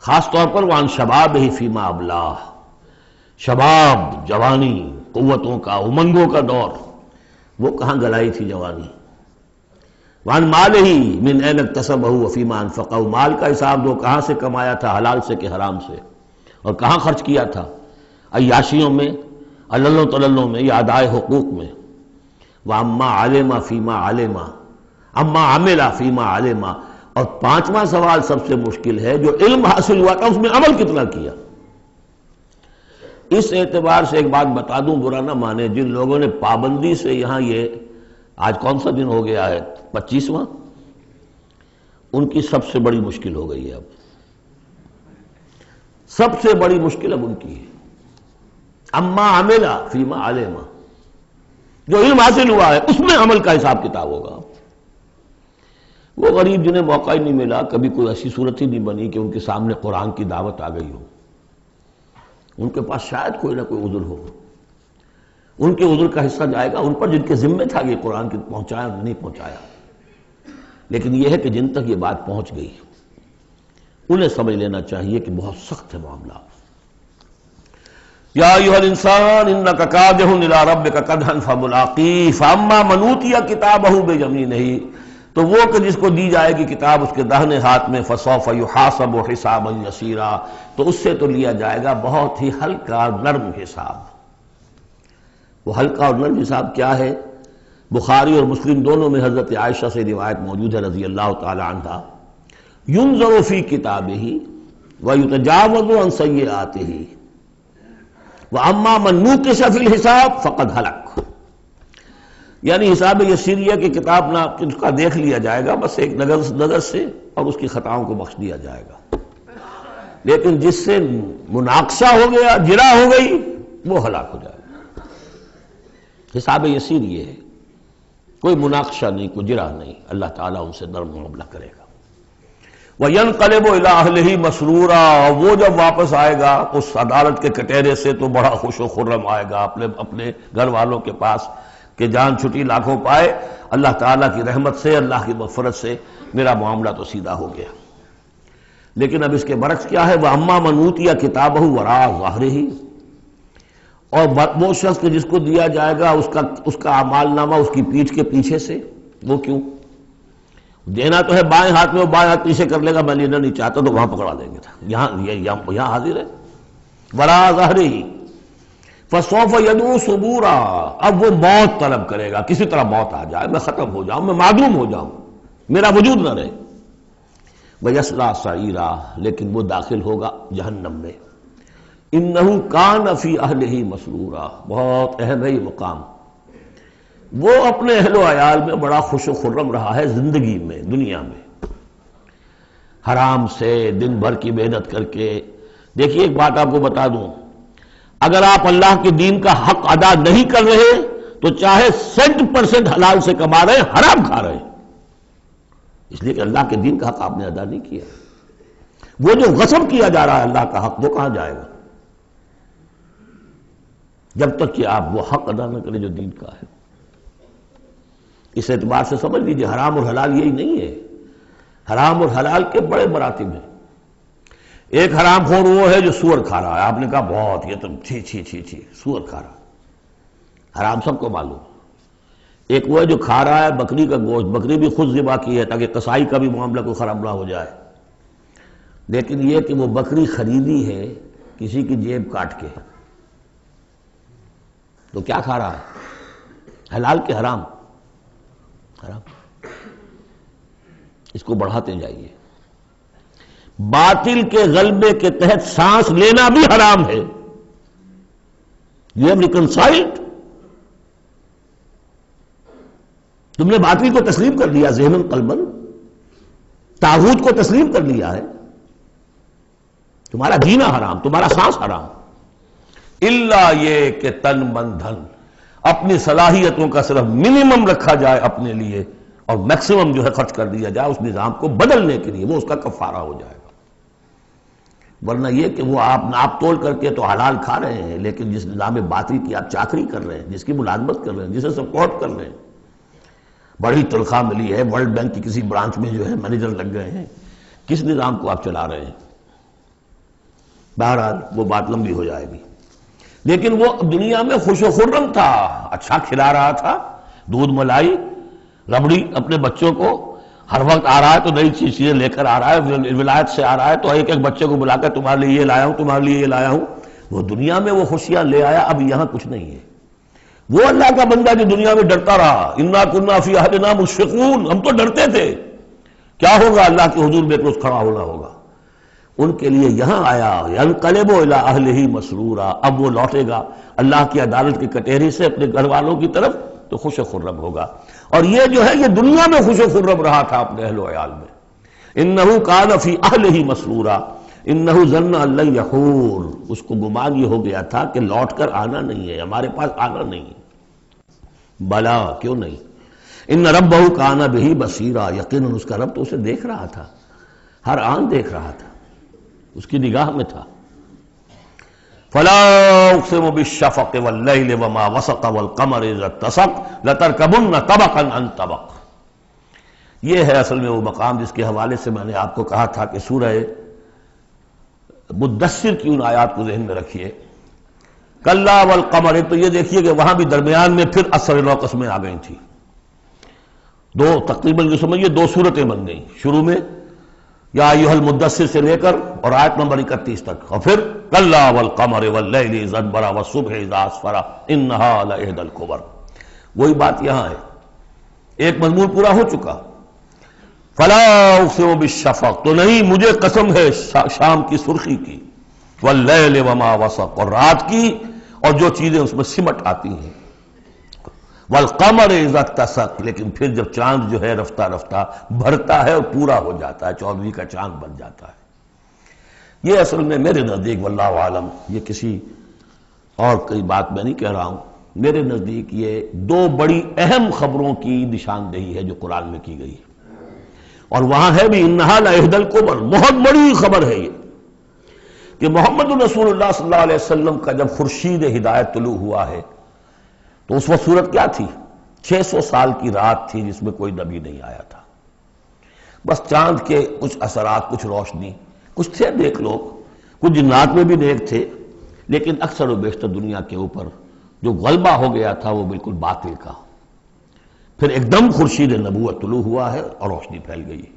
خاص طور پر وعن شبابہ فیما ابلاہ، شباب، جوانی، قوتوں کا، امنگوں کا دور، وہ کہاں گلائی تھی جوانی؟ وعن مالہ من این اکتسبہ وفیما انفقہ، مال کا حساب دو، کہاں سے کمایا تھا، حلال سے کہ حرام سے، اور کہاں خرچ کیا تھا، عیاشیوں میں، عللوں تللوں میں، یا ادائے حقوق میں۔ وَأَمَّا عَلِمَ فِيمَا عَلِمَ، اما عمل فیما علم، اور 5واں سوال سب سے مشکل ہے، جو علم حاصل ہوا تھا اس میں عمل کتنا کیا؟ اس اعتبار سے ایک بات بتا دوں، برا نہ مانے، جن لوگوں نے پابندی سے یہاں یہ آج کون سا دن ہو گیا ہے، 25واں، ان کی سب سے بڑی مشکل ہو گئی ہے۔ اب سب سے بڑی مشکل اب ان کی ہے، اما عمل فیما علم، جو علم حاصل ہوا ہے اس میں عمل کا حساب کتاب ہوگا۔ وہ غریب جنہیں موقع ہی نہیں ملا، کبھی کوئی ایسی صورت ہی نہیں بنی کہ ان کے سامنے قرآن کی دعوت آ گئی ہو، ان کے پاس شاید کوئی نہ کوئی عذر ہو، ان کے عذر کا حصہ جائے گا ان پر جن کے ذمہ تھا کہ قرآن کی پہنچایا نہیں پہنچایا۔ لیکن یہ ہے کہ جن تک یہ بات پہنچ گئی انہیں سمجھ لینا چاہیے کہ بہت سخت ہے معاملہ۔ یا ایھا الانسان انک کادح الی ربک کدحا فملاقیہ فاما من اوتی کتابہ بیمینہ، تو وہ کہ جس کو دی جائے گی کتاب اس کے داہنے ہاتھ میں، فسوف یحاسب حسابا یسیرا، تو اس سے تو لیا جائے گا بہت ہی ہلکا اور نرم حساب۔ وہ ہلکا اور نرم حساب کیا ہے؟ بخاری اور مسلم دونوں میں حضرت عائشہ سے روایت موجود ہے رضی اللہ تعالی عنہا، ینظر فی کتابہ ویتجاوز عن سیئاتہ وَأَمَّا مَن نُوقِشَ فِي الْحِسَابِ فَقَدْ هَلَكَ، یعنی حساب یسیریہ کی کتاب نہ اس کا دیکھ لیا جائے گا بس ایک نظر سے، اور اس کی خطاؤں کو بخش دیا جائے گا، لیکن جس سے مناقشہ ہو گیا، جرا ہو گئی، وہ ہلاک ہو جائے گا۔ حساب یسیر یہ ہے، کوئی مناقشہ نہیں، کوئی جرا نہیں، اللہ تعالیٰ ان سے نرم معاملہ کرے گا۔ وَيَنْقَلِبُ إِلَىٰ أَهْلِهِ مَسْرُورًا، وہ جب واپس آئے گا اس عدالت کے کٹہرے سے تو بڑا خوش و خرم آئے گا اپنے گھر والوں کے پاس کہ جان چھٹی لاکھوں پائے، اللہ تعالیٰ کی رحمت سے، اللہ کی مغفرت سے میرا معاملہ تو سیدھا ہو گیا۔ لیکن اب اس کے برعکس کیا ہے، وَأَمَّا مَنْ أُوتِیَ کِتَابَهُ وَرَاءَ ظَهْرِهِ، اور وہ شخص کہ جس کو دیا جائے گا اس کا اعمال نامہ اس کی پیٹھ کے پیچھے سے، وہ کیوں؟ دینا تو ہے بائیں ہاتھ میں، وہ بائیں ہاتھ پیچھے کر لے گا، میں لینا نہیں چاہتا تو وہاں پکڑا دیں گے، یہاں حاضر ہے، وَرَاءَ ظَهْرِهِ فَسَوْفَ يَدْعُو ثُبُورًا، اب وہ موت طلب کرے گا، کسی طرح موت آ جائے، میں ختم ہو جاؤں، میں معدوم ہو جاؤں، میرا وجود نہ رہے۔ وَيَصْلَىٰ سَعِيرًا، لیکن وہ داخل ہوگا جہنم میں۔ إِنَّهُ كَانَ فِي أَهْلِهِ مَسْرُورًا، بہت اہم ہے یہ مقام، وہ اپنے اہل و عیال میں بڑا خوش و خرم رہا ہے زندگی میں، دنیا میں، حرام سے دن بھر کی محنت کر کے دیکھیے ایک بات آپ کو بتا دوں، اگر آپ اللہ کے دین کا حق ادا نہیں کر رہے تو چاہے 100% حلال سے کما رہے ہیں، حرام کھا رہے ہیں، اس لیے کہ اللہ کے دین کا حق آپ نے ادا نہیں کیا۔ وہ جو غصب کیا جا رہا ہے اللہ کا حق، وہ کہاں جائے گا جب تک کہ آپ وہ حق ادا نہ کریں جو دین کا ہے۔ اس اعتبار سے سمجھ لیجیے حرام اور حلال یہی نہیں ہے، حرام اور حلال کے بڑے مراتب ہیں۔ ایک حرام خور وہ ہے جو سور کھا رہا ہے، آپ نے کہا بہت یہ تو چھی چھی چھی چھی سور کھا رہا ہے، حرام سب کو معلوم۔ ایک وہ ہے جو کھا رہا ہے بکری کا گوشت، بکری بھی خود ذبح کی ہے تاکہ قصائی کا بھی معاملہ کو خراب نہ ہو جائے، لیکن یہ کہ وہ بکری خریدی ہے کسی کی جیب کاٹ کے، تو کیا کھا رہا ہے؟ حلال کے حرام؟ حرام۔ اس کو بڑھاتے جائیے۔ باطل کے غلبے کے تحت سانس لینا بھی حرام ہے۔ You have reconciled؟ تم نے باطل کو تسلیم کر لیا، ذہن قلباً طاغوت کو تسلیم کر لیا ہے، تمہارا جینا حرام، تمہارا سانس حرام۔ الا یہ کہ تن من دھن، اپنی صلاحیتوں کا صرف منیمم رکھا جائے اپنے لیے اور میکسیمم جو ہے خرچ کر دیا جائے اس نظام کو بدلنے کے لیے، وہ اس کا کفارہ ہو جائے گا۔ ورنہ یہ کہ وہ آپ ناپ تول کر کے تو حلال کھا رہے ہیں، لیکن جس نظام باطل کی آپ چاکری کر رہے ہیں، جس کی ملازمت کر رہے ہیں، جسے سپورٹ کر رہے ہیں، بڑی تنخواہ ملی ہے، ورلڈ بینک کی کسی برانچ میں جو ہے مینیجر لگ گئے ہیں، کس نظام کو آپ چلا رہے ہیں؟ بہرحال وہ بات لمبی ہو جائے گی۔ لیکن وہ دنیا میں خوش و خرم تھا، اچھا کھلا رہا تھا، دودھ ملائی ربڑی اپنے بچوں کو، ہر وقت آ رہا ہے تو نئی چیزیں لے کر آ رہا ہے، ولایت سے آ رہا ہے تو ایک ایک بچے کو بلا کر تمہارے لیے یہ لایا ہوں، تمہارے لیے یہ لایا ہوں۔ وہ دنیا میں وہ خوشیاں لے آیا، اب یہاں کچھ نہیں ہے۔ وہ اللہ کا بندہ جو دنیا میں ڈرتا رہا، انا کنا فی عہدنا مشفقون، ہم تو ڈرتے تھے کیا ہوگا، اللہ کے حضور میں روز کھڑا ہونا ہوگا، ان کے لیے یہاں آیا ینقلب الی اہلہ مسرورا، اب وہ لوٹے گا اللہ کی عدالت کی کٹہری سے اپنے گھر والوں کی طرف تو خوش و خرم ہوگا۔ اور یہ جو ہے یہ دنیا میں خوش و خرم رہا تھا اپنے اہل و عیال میں۔ انہ کان فی اہلہ مسرورا انہ ظن ان لن یحور، اس کو گمان یہ ہو گیا تھا کہ لوٹ کر آنا نہیں ہے، ہمارے پاس آنا نہیں ہے۔ بلا، کیوں نہیں؟ ان ربہ کان بہ بصیرا، یقیناً اس کا رب تو اسے دیکھ رہا تھا، ہر آن دیکھ رہا تھا، اس کی نگاہ میں تھا۔ فلا اقسم بالشفق واللیل وما وسق والقمر اذا اتسق لترکبن طبقا عن طبق۔ یہ ہے اصل میں وہ مقام جس کے حوالے سے میں نے آپ کو کہا تھا کہ سورہ مدثر کی ان آیات کو ذہن میں رکھیے۔ کلا والقمر، تو یہ دیکھیے کہ وہاں بھی درمیان میں پھر اثر نو قسمیں آ گئی تھیں، دو تقریباً جو سمجھیے دو صورتیں بن گئیں، شروع میں یا ایھا المدثر سے لے کر اور آیت نمبر 31 تک، اور پھر کلا والقمر واللیل اذا ادبر والصبح اذا اسفر انھا لإحدی الکبر۔ وہی بات یہاں ہے، ایک مضمون پورا ہو چکا۔ فلا اقسم بالشفق، تو نہیں مجھے قسم ہے شام کی سرخی کی، واللیل وما وسق، اور رات کی اور جو چیزیں اس میں سمٹ آتی ہیں، والقمر اذا اتسق، لیکن پھر جب چاند جو ہے رفتہ رفتہ بھرتا ہے اور پورا ہو جاتا ہے، 14ویں کا چاند بن جاتا ہے۔ یہ اصل میں میرے نزدیک واللہ عالم، یہ کسی اور کوئی بات میں نہیں کہہ رہا ہوں، میرے نزدیک یہ دو بڑی اہم خبروں کی نشاندہی ہے جو قرآن میں کی گئی ہے، اور وہاں ہے بھی انہا لإحدی الکبر، بہت بڑی خبر ہے یہ کہ محمد رسول اللہ صلی اللہ علیہ وسلم کا جب خورشید ہدایت طلوع ہوا ہے تو اس وقت صورت کیا تھی؟ 600 سال کی رات تھی جس میں کوئی نبی نہیں آیا تھا، بس چاند کے کچھ اثرات، کچھ روشنی، کچھ تھے نیک لوگ، کچھ جنات میں بھی نیک تھے، لیکن اکثر و بیشتر دنیا کے اوپر جو غلبہ ہو گیا تھا وہ بالکل باطل کا۔ پھر ایک دم خورشید نبوت طلوع ہوا ہے اور روشنی پھیل گئی ہے۔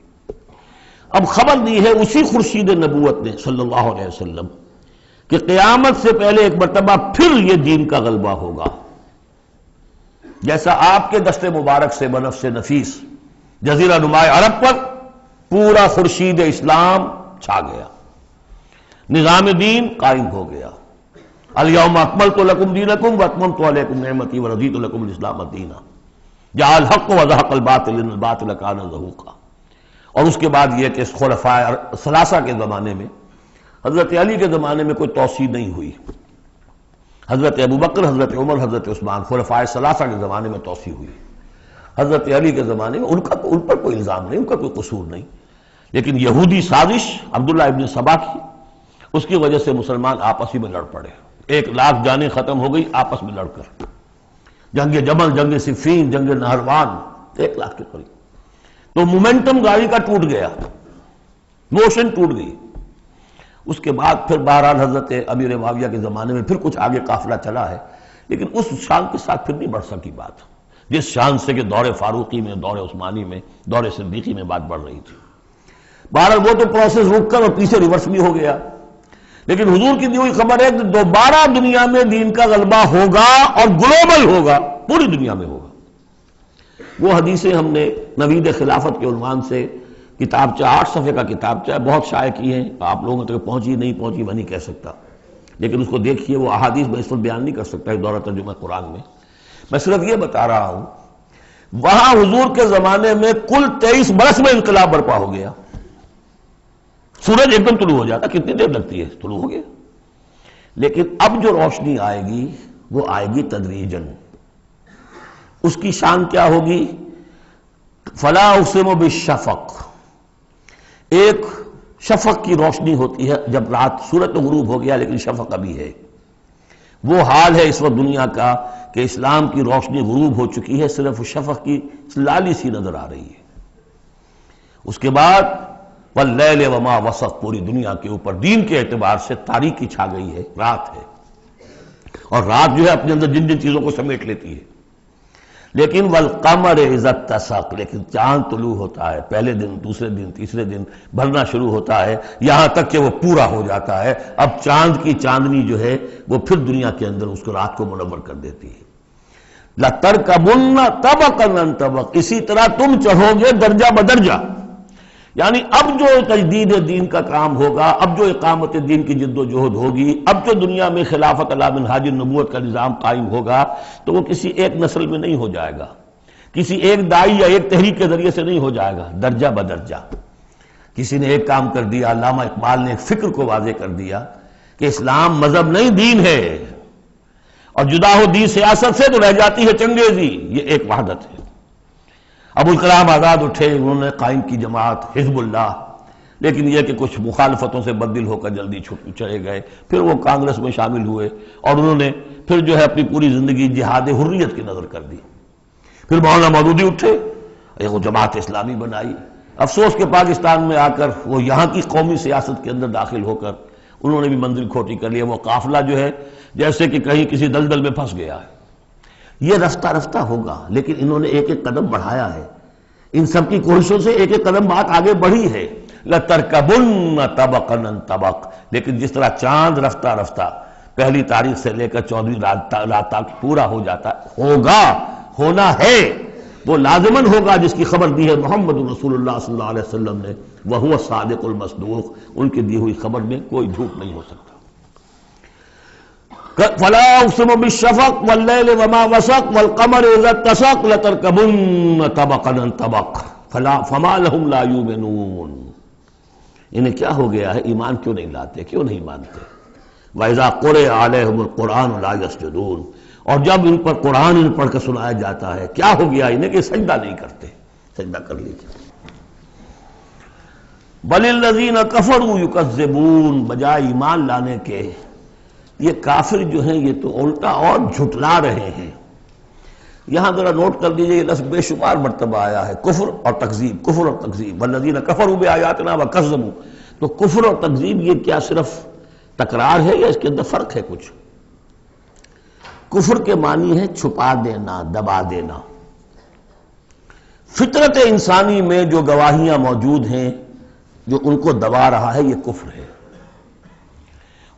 اب خبر دی ہے اسی خورشید نبوت نے صلی اللہ علیہ وسلم کہ قیامت سے پہلے ایک مرتبہ پھر یہ دین کا غلبہ ہوگا، جیسا آپ کے دست مبارک سے بنفس نفیس جزیرہ نما عرب پر پورا خورشید اسلام چھا گیا، نظام دین قائم ہو گیا۔ الیوم اکملت لکم دینکم واتممت علیکم نعمتی ورضیت لکم الاسلام دینا، جاء الحق وزہق الباطل ان الباطل کان زہوقا۔ اور اس کے بعد یہ کہ خلفاء ثلاثہ کے زمانے میں حضرت علی کے زمانے میں کوئی توسیع نہیں ہوئی، حضرت ابوبکر، حضرت عمر، حضرت عثمان، خلفائے ثلاثہ کے زمانے میں توسیع ہوئی۔ حضرت علی کے زمانے میں ان پر کوئی الزام نہیں، ان کا کوئی قصور نہیں، لیکن یہودی سازش عبداللہ ابن سبا کی، اس کی وجہ سے مسلمان آپس ہی میں لڑ پڑے، 1,00,000 جانیں ختم ہو گئی آپس میں لڑ کر، جنگ جمل، جنگ صفین، جنگ نہروان، 1,00,000 کے قریب۔ تو مومنٹم گاڑی کا ٹوٹ گیا، موشن ٹوٹ گئی۔ اس کے بعد پھر بہرحال حضرت امیر معاویہ کے زمانے میں پھر کچھ آگے قافلہ چلا ہے، لیکن اس شان کے ساتھ پھر نہیں بڑھ سکی بات، جس شان سے کہ دور فاروقی میں، دور عثمانی میں، دور صدیقی میں بات بڑھ رہی تھی۔ بہرحال وہ تو پروسیس رک کر اور پیچھے ریورس بھی ہو گیا، لیکن حضور کی دی ہوئی خبر ہے کہ دوبارہ دنیا میں دین کا غلبہ ہوگا اور گلوبل ہوگا، پوری دنیا میں ہوگا۔ وہ حدیثیں ہم نے نوید خلافت کے عنوان سے کتابچہ 8 صفحے کا کتابچہ بہت شائع کی ہیں، آپ لوگوں تک پہنچی نہیں پہنچی میں نہیں کہہ سکتا، لیکن اس کو دیکھیے، وہ احادیث میں اس وقت بیان نہیں کر سکتا ایک دورہ ترجمہ قرآن میں صرف یہ بتا رہا ہوں، وہاں حضور کے زمانے میں کل 23 برس میں انقلاب برپا ہو گیا۔ سورج ایک دم طلوع ہو جاتا، کتنی دیر لگتی ہے، طلوع ہو گیا، لیکن اب جو روشنی آئے گی وہ آئے گی تدریجاً۔ اس کی شان کیا ہوگی؟ فلا اقسم بالشفق، ایک شفق کی روشنی ہوتی ہے جب رات سورج تو غروب ہو گیا لیکن شفق ابھی ہے۔ وہ حال ہے اس وقت دنیا کا کہ اسلام کی روشنی غروب ہو چکی ہے، صرف شفق کی لالی سی نظر آ رہی ہے۔ اس کے بعد واللیل وما وسق، پوری دنیا کے اوپر دین کے اعتبار سے تاریکی چھا گئی ہے، رات ہے، اور رات جو ہے اپنے اندر جن جن چیزوں کو سمیٹ لیتی ہے۔ لیکن والقمر اذا اتسق، لیکن چاند طلوع ہوتا ہے، پہلے دن، دوسرے دن، تیسرے دن بھرنا شروع ہوتا ہے، یہاں تک کہ وہ پورا ہو جاتا ہے۔ اب چاند کی چاندنی جو ہے وہ پھر دنیا کے اندر اس کو رات کو منور کر دیتی ہے۔ لَتَرْكَبُنَّ طَبَقًا عَنْ طَبَقٍ، اسی طرح تم چڑھو گے درجہ بدرجہ، یعنی اب جو تجدید دین کا کام ہوگا، اب جو اقامت دین کی جد و جہد ہوگی، اب جو دنیا میں خلافت علی منہاج النبوت کا نظام قائم ہوگا، تو وہ کسی ایک نسل میں نہیں ہو جائے گا، کسی ایک دائی یا ایک تحریک کے ذریعے سے نہیں ہو جائے گا، درجہ بدرجہ۔ کسی نے ایک کام کر دیا، علامہ اقبال نے فکر کو واضح کر دیا کہ اسلام مذہب نہیں دین ہے، اور جدا ہو دین سیاست سے تو رہ جاتی ہے چنگیزی، یہ ایک وحدت ہے۔ ابوالکلام آزاد اٹھے، انہوں نے قائم کی جماعت حزب اللہ، لیکن یہ کہ کچھ مخالفتوں سے بددل ہو کر جلدی چلے گئے، پھر وہ کانگریس میں شامل ہوئے، اور انہوں نے پھر جو ہے اپنی پوری زندگی جہاد حریت کی نظر کر دی۔ پھر مولانا مودودی اٹھے، وہ جماعت اسلامی بنائی۔ افسوس کہ پاکستان میں آ کر وہ یہاں کی قومی سیاست کے اندر داخل ہو کر انہوں نے بھی منزل کھوٹی کر لیا، وہ قافلہ جو ہے جیسے کہ کہیں کسی دلدل میں پھنس گیا ہے۔ یہ رفتہ رفتہ ہوگا، لیکن انہوں نے ایک ایک قدم بڑھایا ہے، ان سب کی کوششوں سے ایک ایک قدم بات آگے بڑھی ہے۔ لَتَرْكَبُنَّ طَبَقًا عَنْ طَبَقٍ، لیکن جس طرح چاند رفتہ رفتہ پہلی تاریخ سے لے کر 14ویں رات تک پورا ہو جاتا ہوگا، ہونا ہے، وہ لازماً ہوگا، جس کی خبر دی ہے محمد رسول اللہ صلی اللہ علیہ وسلم نے، وَهُوَ الصَّادِقُ الْمَصْدُوقُ، ان کی دی ہوئی خبر میں کوئی جھوٹ نہیں ہو سکتا۔ فَلَا أُقْسِمُ بِالشَّفَقِ وَاللَّيْلِ وَمَا وَسَقَ وَالْقَمَرِ إِذَا اتَّسَقَ لَتَرْكَبُنَّ طَبَقًا عَنْ طَبَقٍ فَمَا لَهُمْ لَا يُؤْمِنُونَ، انہیں کیا ہو گیا ہے، ایمان کیوں نہیں لاتے، کیوں نہیں مانتے؟ وَإِذَا قُرِئَ عَلَيْهِمُ الْقُرْآنُ لَا يَسْجُدُونَ، اور جب ان پر قرآن ان پڑھ کر سنایا جاتا ہے کیا ہو گیا انہیں کہ سجدہ نہیں کرتے۔ سجدہ کر لیجیے۔ بَلِ الَّذِينَ كَفَرُوا يُكَذِّبُونَ، بجائے ایمان لانے کے یہ کافر جو ہیں یہ تو الٹا اور جھٹلا رہے ہیں۔ یہاں ذرا نوٹ کر دیجئے، یہ لفظ بے شمار مرتبہ آیا ہے، کفر اور تکذیب، کفر اور تکذیب، والذین کفروا بآیاتنا وکذبوا، تو کفر اور تکذیب یہ کیا صرف تکرار ہے یا اس کے اندر فرق ہے کچھ؟ کفر کے معنی ہے چھپا دینا، دبا دینا۔ فطرت انسانی میں جو گواہیاں موجود ہیں جو ان کو دبا رہا ہے، یہ کفر ہے۔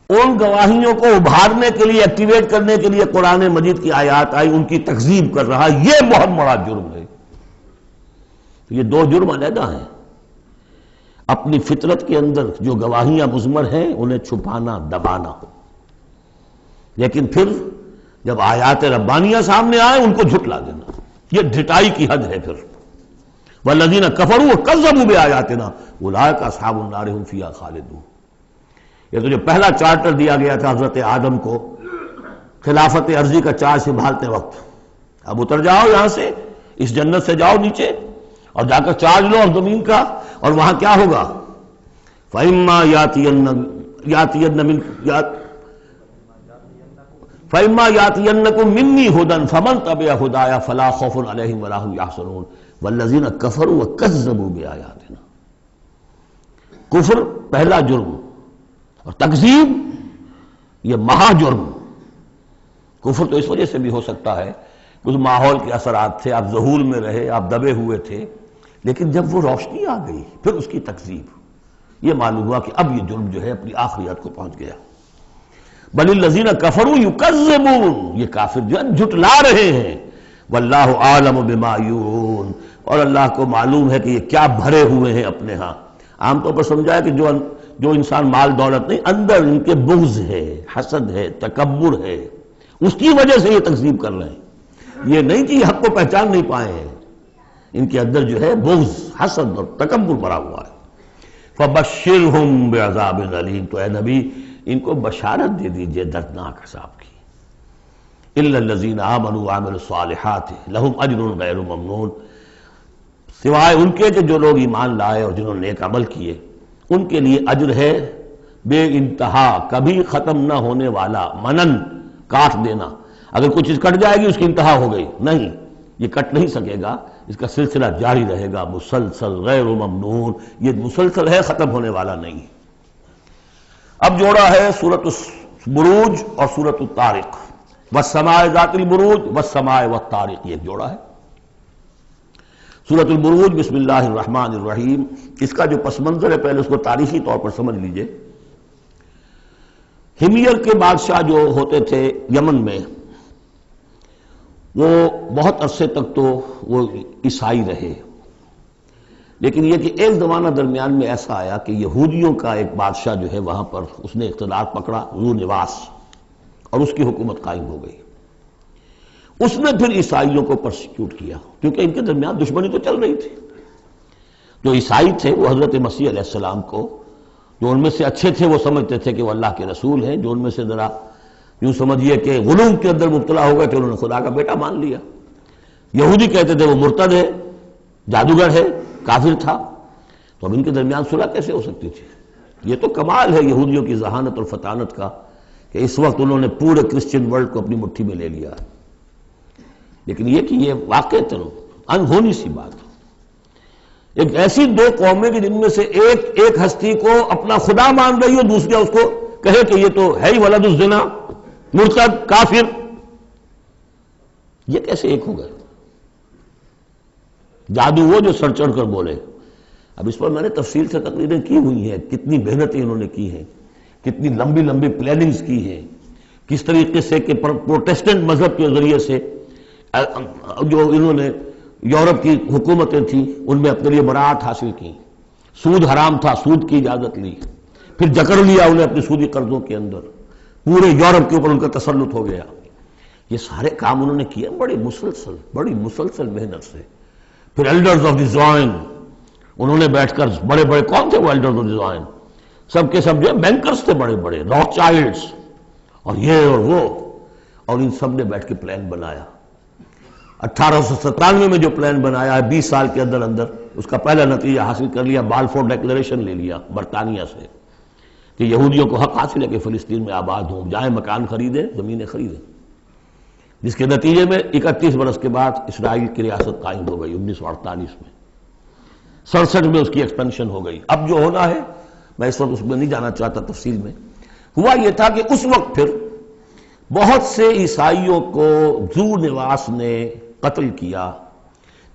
ان گواہیوں کو ابھارنے کے لیے، ایکٹیویٹ کرنے کے لیے قرآن مجید کی آیات آئی، ان کی تکذیب کر رہا، یہ بہت بڑا جرم ہے۔ یہ دو جرم علیحدہ ہیں۔ اپنی فطرت کے اندر جو گواہیاں مضمر ہیں انہیں چھپانا، دبانا، لیکن پھر جب آیات ربانیہ سامنے آئے ان کو جھٹلا دینا، یہ ڈھٹائی کی حد ہے۔ پھر والذین کفروا وکذبوا بآیاتنا اولئک اصحاب النار هم فیہا خالدون، یہ تو جو پہلا چارٹر دیا گیا تھا حضرت آدم کو خلافت عرضی کا چارج سنبھالتے وقت، اب اتر جاؤ یہاں سے، اس جنت سے جاؤ نیچے اور جا کر چارج لو اور زمین کا، اور وہاں کیا ہوگا؟ فَإِمَّا يَأْتِيَنَّكُم مِّنِّي هُدًى فَمَن تَبِعَ هُدَايَ فَلَا خَوْفٌ عَلَيْهِمْ وَلَا هُمْ يَحْزَنُونَ وَالَّذِينَ كَفَرُوا وَكَذَّبُوا بِآيَاتِنَا۔ کفر پہلا جرم اور تکذیب یہ مہا جرم۔ کفر تو اس وجہ سے بھی ہو سکتا ہے کہ اس ماحول کے اثرات تھے، آپ ذہول میں رہے، آپ دبے ہوئے تھے، لیکن جب وہ روشنی آ گئی پھر اس کی تکذیب، یہ معلوم ہوا کہ اب یہ جرم جو ہے اپنی آخری حد کو پہنچ گیا۔ بل الذین کفروا یکذبون، یہ کافر جو ہے جھٹلا رہے ہیں، واللہ عالم بما یورون، اور اللہ کو معلوم ہے کہ یہ کیا بھرے ہوئے ہیں اپنے ہاں۔ عام طور پر سمجھا ہے کہ جو انسان مال دولت نہیں، اندر ان کے بغض ہے، حسد ہے، تکبر ہے، اس کی وجہ سے یہ تکذیب کر رہے ہیں، یہ نہیں کہ یہ حق کو پہچان نہیں پائے ہیں، ان کے اندر جو ہے بغض، حسد اور تکبر بھرا ہوا ہے۔ فبشرہم بعذاب علیم، تو اے نبی ان کو بشارت دے دیجئے دردناک عذاب کی۔ الا الذین آمنوا وعملوا الصالحات لہم اجر غیر ممنون، سوائے ان کے کہ جو لوگ ایمان لائے اور جنہوں نے نیک عمل کیے، ان کے لیے اجر ہے بے انتہا، کبھی ختم نہ ہونے والا، منن کاٹ دینا، اگر کچھ چیز کٹ جائے گی اس کی انتہا ہو گئی، نہیں، یہ کٹ نہیں سکے گا، اس کا سلسلہ جاری رہے گا، مسلسل غیر ممنون، یہ مسلسل ہے، ختم ہونے والا نہیں۔ اب جوڑا ہے سورۃ البروج اور سورۃ الطارق، والسماء ذات البروج والسماء والطارق، یہ جوڑا ہے۔ سورۃ البروج بسم اللہ الرحمن الرحیم، اس کا جو پس منظر ہے پہلے اس کو تاریخی طور پر سمجھ لیجئے۔ ہمیر کے بادشاہ جو ہوتے تھے یمن میں، وہ بہت عرصے تک تو وہ عیسائی رہے، لیکن یہ کہ ایک زمانہ درمیان میں ایسا آیا کہ یہودیوں کا ایک بادشاہ جو ہے وہاں پر اس نے اقتدار پکڑا، ذو نواس، اور اس کی حکومت قائم ہو گئی۔ اس نے پھر عیسائیوں کو پرسیکیوٹ کیا، کیونکہ ان کے درمیان دشمنی تو چل رہی تھی۔ جو عیسائی تھے وہ حضرت مسیح علیہ السلام کو، جو ان میں سے اچھے تھے وہ سمجھتے تھے کہ وہ اللہ کے رسول ہیں، جو ان میں سے ذرا یوں سمجھیے کہ غلو کے اندر مبتلا ہو گئے تھے، انہوں نے خدا کا بیٹا مان لیا۔ یہودی کہتے تھے وہ مرتد ہے، جادوگر ہے، کافر تھا، تو اب ان کے درمیان صلح کیسے ہو سکتی تھی؟ یہ تو کمال ہے یہودیوں کی ذہانت اور فطانت کا کہ اس وقت انہوں نے پورے کرسچن ورلڈ کو اپنی مٹھی میں لے لیا، لیکن یہ کہ یہ واقعتاً انہونی سی بات ہے۔ ایک ایسی دو قومیں کہ جن میں سے ایک ہستی کو اپنا خدا مان رہی ہو، دوسرا اس کو کہے کہ یہ تو ہے ہی ولد الزنا، مرتد، کافر، یہ کیسے ایک ہو گئے؟ جادو وہ جو سر چڑھ کر بولے۔ اب اس پر میں نے تفصیل سے تقریریں کی ہوئی ہیں، کتنی محنتیں انہوں نے کی ہیں، کتنی لمبی لمبی پلاننگز کی ہیں، کس طریقے سے کہ پروٹیسٹنٹ مذہب کے ذریعے سے جو انہوں نے یورپ کی حکومتیں تھیں ان میں اپنے لیے براعت حاصل کی، سود حرام تھا، سود کی اجازت لی، پھر جکڑ لیا انہیں اپنے سودی قرضوں کے اندر، پورے یورپ کے اوپر ان کا تسلط ہو گیا۔ یہ سارے کام انہوں نے کیے بڑی مسلسل محنت سے۔ پھر ایلڈرز آف دی زوائن، انہوں نے بیٹھ کر، بڑے بڑے کون تھے وہ ایلڈرز آف دی زوائن؟ سب کے سب جو بینکرز تھے بڑے بڑے، راک چائلڈز اور یہ اور وہ، اور ان سب نے بیٹھ کے پلان بنایا۔ 1897 میں جو پلان بنایا ہے، 20 سال کے اندر اندر اس کا پہلا نتیجہ حاصل کر لیا، بالفور ڈیکلریشن لے لیا برطانیہ سے کہ یہودیوں کو حق حاصل ہے کہ فلسطین میں آباد ہوں، جائیں مکان خریدیں، زمینیں خریدیں، جس کے نتیجے میں 31 برس کے بعد اسرائیل کی ریاست قائم ہو گئی 1948 میں۔ 67 میں اس کی ایکسپینشن ہو گئی۔ اب جو ہونا ہے، میں اس وقت اس میں نہیں جانا چاہتا تفصیل میں، ہوا یہ تھا کہ اس وقت پھر بہت سے عیسائیوں کو ذو نواس نے قتل کیا،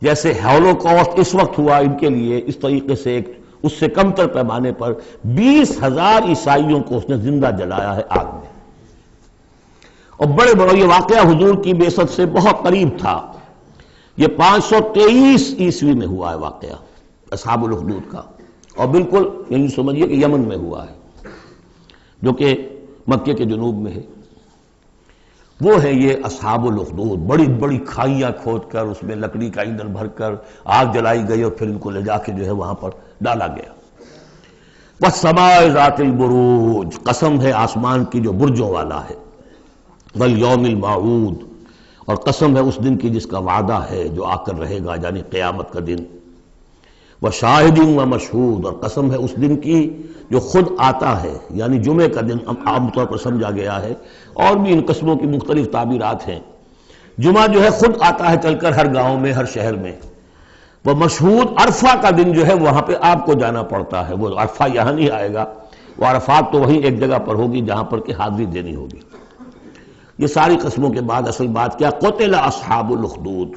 جیسے ہولوکاسٹ اس وقت ہوا ان کے لیے، اس طریقے سے اس سے کم تر پیمانے پر 20,000 عیسائیوں کو اس نے زندہ جلایا ہے آگ میں، اور بڑے بڑے، یہ واقعہ حضور کی بعثت سے بہت قریب تھا، یہ 523 عیسوی میں ہوا ہے واقعہ اصحاب الاخدود کا، اور بالکل یعنی سمجھیے کہ یمن میں ہوا ہے جو کہ مکے کے جنوب میں ہے۔ وہ ہے یہ اصحاب الاخدود، بڑی بڑی کھائیاں کھود کر اس میں لکڑی کا ایندھن بھر کر آگ جلائی گئی اور پھر ان کو لے جا کے جو ہے وہاں پر ڈالا گیا۔ والسماء ذات البروج، قسم ہے آسمان کی جو برجوں والا ہے، والیوم الموعود، اور قسم ہے اس دن کی جس کا وعدہ ہے جو آ کر رہے گا، یعنی قیامت کا دن، وشاہد ومشہود، اور قسم ہے اس دن کی جو خود آتا ہے، یعنی جمعے کا دن عام طور پر سمجھا گیا ہے، اور بھی ان قسموں کی مختلف تعبیرات ہیں۔ جمعہ جو ہے خود آتا ہے چل کر ہر گاؤں میں، ہر شہر میں۔ وہ مشہود عرفہ کا دن جو ہے وہاں پہ آپ کو جانا پڑتا ہے، وہ عرفہ یہاں نہیں آئے گا، وہ عرفات تو وہیں ایک جگہ پر ہوگی جہاں پر کہ حاضری دینی ہوگی۔ یہ ساری قسموں کے بعد اصل بات کیا؟ قتل اصحاب الاخدود،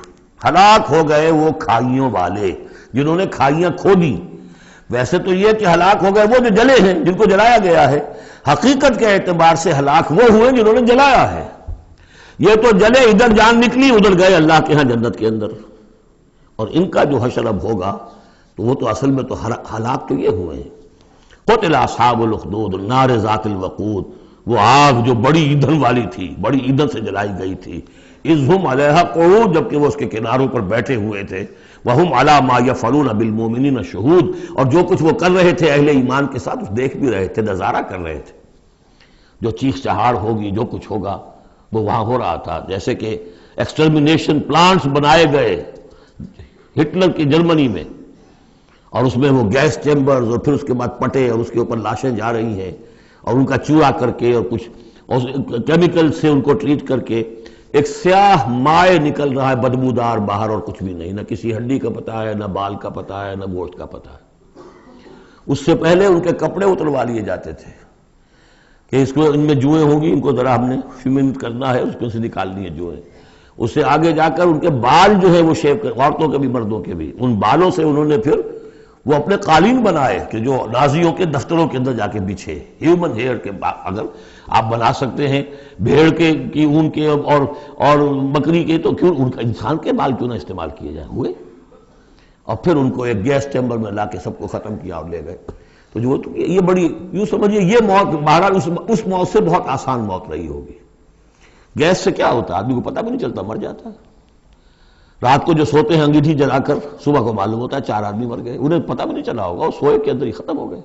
ہلاک ہو گئے وہ کھائیوں والے جنہوں نے کھائیاں کھودی۔ ویسے تو یہ کہ ہلاک ہو گئے وہ جو جلے ہیں، جن کو جلایا گیا ہے، حقیقت کے اعتبار سے ہلاک وہ ہوئے جنہوں نے جلایا ہے۔ یہ تو جلے، ادھر جان نکلی، ادھر گئے اللہ کے ہاں جنت کے اندر، اور ان کا جو حشر اب ہوگا تو وہ تو اصل میں تو ہلاک تو یہ ہوئے ہیں۔ قتل اصحاب الاخدود النار ذات الوقود، وہ آگ جو بڑی ایندھن والی تھی، بڑی ایندھن سے جلائی گئی تھی، اذ ہم علیہا قعود، جبکہ وہ اس کے کناروں پر بیٹھے ہوئے تھے، وہم علی ما یفعلون بالمؤمنین شہود، اور جو کچھ وہ کر رہے تھے اہل ایمان کے ساتھ اس دیکھ بھی رہے تھے، نظارہ کر رہے تھے۔ جو چیخ چہاڑ ہوگی، جو کچھ ہوگا وہ وہاں ہو رہا تھا۔ جیسے کہ ایکسٹرمینیشن پلانٹس بنائے گئے ہٹلر کی جرمنی میں، اور اس میں وہ گیس چیمبرز، اور پھر اس کے بعد پٹے، اور اس کے اوپر لاشیں جا رہی ہیں، اور ان کا چوہا کر کے اور کچھ کیمیکل سے ان کو ٹریٹ کر کے ایک سیاہ مائع نکل رہا ہے بدبودار باہر، اور کچھ بھی نہیں، نہ کسی ہڈی کا پتہ ہے، نہ بال کا پتہ ہے، نہ گوشت کا پتہ ہے۔ اس سے پہلے ان کے کپڑے اتروا لیے جاتے تھے کہ اس کو ان میں جوئیں ہوں گی، ان کو ذرا ہم نے فیمنٹ کرنا ہے، اس کو سے نکالنی ہے جوئیں۔ اس سے آگے جا کر ان کے بال جو ہے وہ شیو کر، عورتوں کے بھی مردوں کے بھی، ان بالوں سے انہوں نے پھر وہ اپنے قالین بنائے کہ جو نازیوں کے دفتروں کے اندر جا کے بچھے، ہیومن ہیئر کے۔ اگر آپ بنا سکتے ہیں بھیڑ کے کی اون کے اور بکری کے، تو کیوں ان کا انسان کے بال کیوں نہ استعمال کیے جائیں؟ ہوئے، اور پھر ان کو ایک گیس چیمبر میں لا کے سب کو ختم کیا اور لے گئے۔ تو جو یہ بڑی، یوں سمجھیے یہ موت بہرحال اس موت سے بہت آسان موت رہی ہوگی۔ گیس سے کیا ہوتا ہے؟ آدمی کو پتہ بھی نہیں چلتا، مر جاتا ہے۔ رات کو جو سوتے ہیں انگیٹھی جلا کر، صبح کو معلوم ہوتا ہے 4 آدمی مر گئے، انہیں پتہ بھی نہیں چلا ہوگا، وہ سوئے کے اندر ہی ختم ہو گئے۔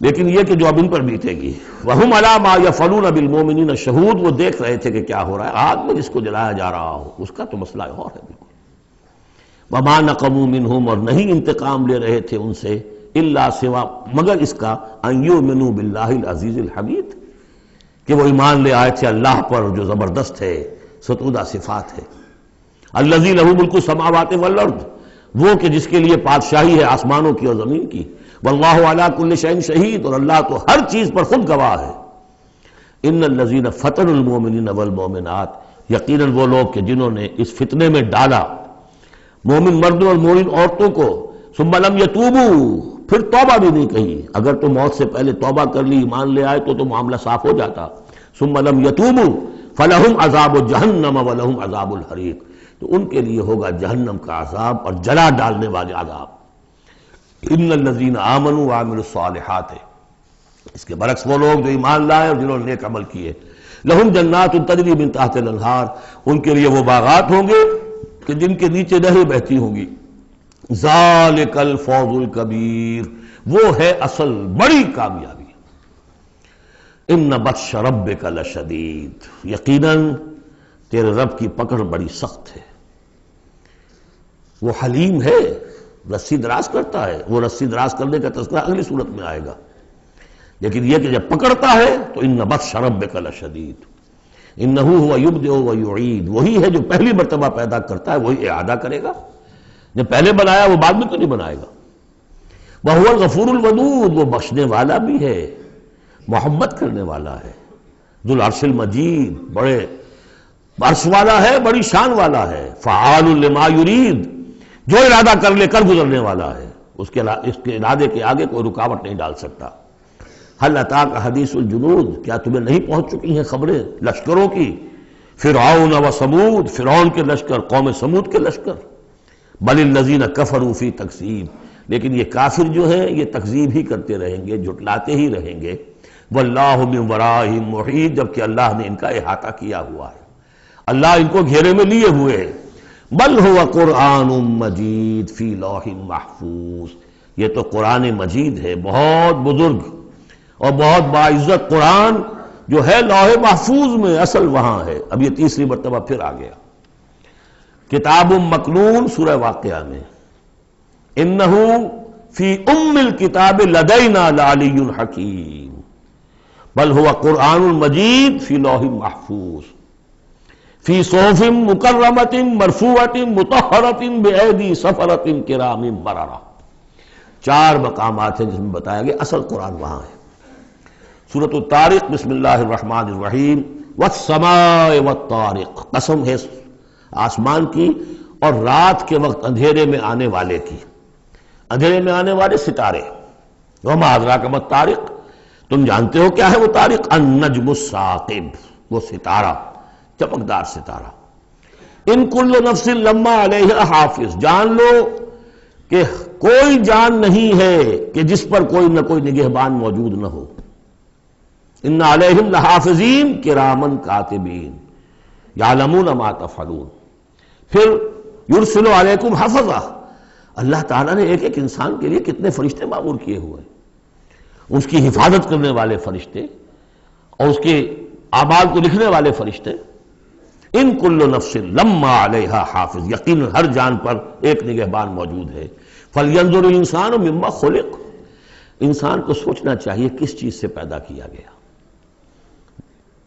لیکن یہ کہ جو اب ان پر بیتے گی، وَهُمْ عَلَىٰ مَا يَفْعَلُونَ بِالْمُؤْمِنِينَ شَهُودٌ، وہ دیکھ رہے تھے کہ کیا ہو رہا ہے، آگ میں جس کو جلایا جا رہا ہو اس کا تو مسئلہ اور ہے بالکل۔ وَمَا نَقَمُوا مِنْهُمْ، اور نہیں انتقام لے رہے تھے ان سے، إِلَّا سوا مگر اس کا، أَن يُؤْمِنُوا بِاللَّهِ الْعَزِيزِ الْحَمِيدِ، کہ وہ ایمان لے آئے تھے اللہ پر جو زبردست ہے، ستودہ صفات ہے۔ الذی لہ ملک السماوات والارض، وہ کہ جس کے لیے بادشاہی ہے آسمانوں کی اور زمین کی، واللہ علی کل شیء شہید، اور اللہ تو ہر چیز پر خود گواہ ہے۔ ان الذین فتنوا المؤمنین والمؤمنات، یقیناً وہ لوگ کہ جنہوں نے اس فتنے میں ڈالا مومن مردوں اور مومن عورتوں کو، ثم لم یتوبوا، پھر توبہ بھی نہیں کہی، اگر تو موت سے پہلے توبہ کر لی، ایمان لے آئے تو معاملہ صاف ہو جاتا، ثم لم یتوبوا فلہم عذاب جہنم ولہم عذاب الحریق، تو ان کے لیے ہوگا جہنم کا عذاب اور جلا ڈالنے والے عذاب۔ ان الذین آمنوا وعملوا الصالحات، اس کے برعکس وہ لوگ جو ایمان لائے اور جنہوں نے نیک عمل کیے، لہم جنات تجری من تحت الانہار، ان کے لیے وہ باغات ہوں گے کہ جن کے نیچے نہریں بہتی ہوں گی۔ ذالک الفوز الکبیر، وہ ہے اصل بڑی کامیابی۔ ان بطش ربک لشدید، یقیناً تیرے رب کی پکڑ بڑی سخت ہے۔ وہ حلیم ہے، رسی دراز کرتا ہے، وہ رسی دراز کرنے کا تذکرہ اگلی صورت میں آئے گا، لیکن یہ کہ جب پکڑتا ہے تو ان بطش ربک لشدید، انہ هو یبدئ ویعید، وہی ہے جو پہلی مرتبہ پیدا کرتا ہے وہی اعادہ کرے گا، جب پہلے بنایا وہ بعد میں تو نہیں بنائے گا۔ وہو الغفور الودود، وہ بخشنے والا بھی ہے، محبت کرنے والا ہے، ذو العرش المجید، بڑے عرش والا ہے، بڑی شان والا ہے، فعال لما یرید، جو ارادہ کر لے کر گزرنے والا ہے، اس کے ارادے کے آگے کوئی رکاوٹ نہیں ڈال سکتا۔ هل اتاک حدیث الجنود، کیا تمہیں نہیں پہنچ چکی ہیں خبریں لشکروں کی، فرعون و سمود، فرعون کے لشکر، قوم سمود کے لشکر، بل الذین کفروا فی تکذیب، لیکن یہ کافر جو ہیں یہ تکذیب ہی کرتے رہیں گے، جھٹلاتے ہی رہیں گے، واللہ من ورائہم محیط، جبکہ اللہ نے ان کا احاطہ کیا ہوا ہے، اللہ ان کو گھیرے میں لیے ہوئے ہیں۔ بل هو قرآن مجید فی لوح محفوظ، یہ تو قرآن مجید ہے، بہت بزرگ اور بہت باعزت قرآن جو ہے لوح محفوظ میں، اصل وہاں ہے۔ اب یہ تیسری مرتبہ پھر آ گیا۔ کتاب مکنون سورہ واقعہ میں، انہ فی ام الکتاب لدینا لعلی حکیم بل هو قرآن مجید فی لوح محفوظ فی صحف مکرمۃ مرفوعۃ مطہرۃ بأیدی سفرۃ کرام بررہ۔ 4 مقامات ہیں جس میں بتایا گیا اصل قرآن وہاں ہے۔ سورۃ الطارق، بسم اللہ الرحمن الرحیم، والسماء والطارق، قسم ہے آسمان کی اور رات کے وقت اندھیرے میں آنے والے کی، اندھیرے میں آنے والے ستارے۔ وما ادراک ما الطارق، تم جانتے ہو کیا ہے وہ طارق؟ النجم الثاقب، وہ ستارہ، چمکدار ستارہ۔ ان کل نفس لما علیہا حافظ، جان لو کہ کوئی جان نہیں ہے کہ جس پر کوئی نہ کوئی نگہبان موجود نہ ہو۔ ان علیہم لحافظین کرامن کاتبین یعلمون ما تفعلون۔ پھر یرسل علیکم حفظہ، اللہ تعالیٰ نے ایک ایک انسان کے لیے کتنے فرشتے معمور کیے ہوئے ہیں، اس کی حفاظت کرنے والے فرشتے اور اس کے اعمال کو لکھنے والے فرشتے۔ ان کل نفس لما علیہا حافظ، یقیناً ہر جان پر ایک نگہبان موجود ہے۔ فلینظر الانسان مما خلق، انسان کو سوچنا چاہیے کس چیز سے پیدا کیا گیا۔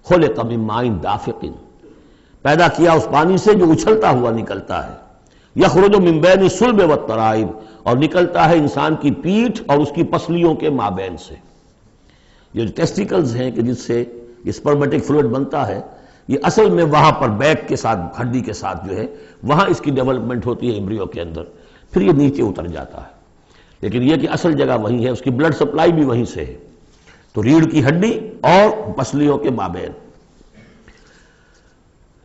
خلق من ماء دافق، پیدا کیا اس پانی سے جو اچھلتا ہوا نکلتا ہے۔ یخرج من بین الصلب والترائب، اور نکلتا ہے انسان کی پیٹھ اور اس کی پسلیوں کے مابین سے۔ یہ جو ٹیسٹیکلز ہیں کہ جس سے اسپرمیٹک فلوئڈ بنتا ہے، یہ اصل میں وہاں پر بیک کے ساتھ، ہڈی کے ساتھ جو ہے وہاں اس کی ڈیولپمنٹ ہوتی ہے ایمبریو کے اندر، پھر یہ نیچے اتر جاتا ہے۔ لیکن یہ کہ اصل جگہ وہیں ہے، اس کی بلڈ سپلائی بھی وہیں سے ہے۔ تو ریڑھ کی ہڈی اور پسلیوں کے مابین۔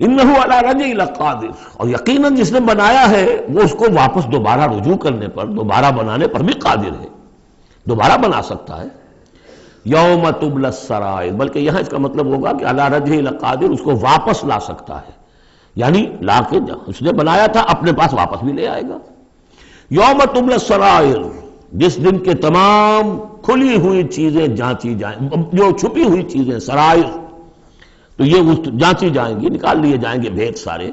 انہ علی رجعہ لقادر، اور یقیناً جس نے بنایا ہے وہ اس کو واپس دوبارہ رجوع کرنے پر، دوبارہ بنانے پر بھی قادر ہے، دوبارہ بنا سکتا ہے۔ یوم تبلی السرائر، بلکہ یہاں اس کا مطلب ہوگا کہ علی رجعہ لقادر، اس کو واپس لا سکتا ہے، یعنی لا کے اس نے بنایا تھا اپنے پاس واپس بھی لے آئے گا۔ یوم تبلی السرائر، جس دن کے تمام کھلی ہوئی چیزیں جانچی جائیں، جو چھپی ہوئی چیزیں سرائر، تو یہ جانچی جائیں گی، نکال لیے جائیں گے بھید سارے۔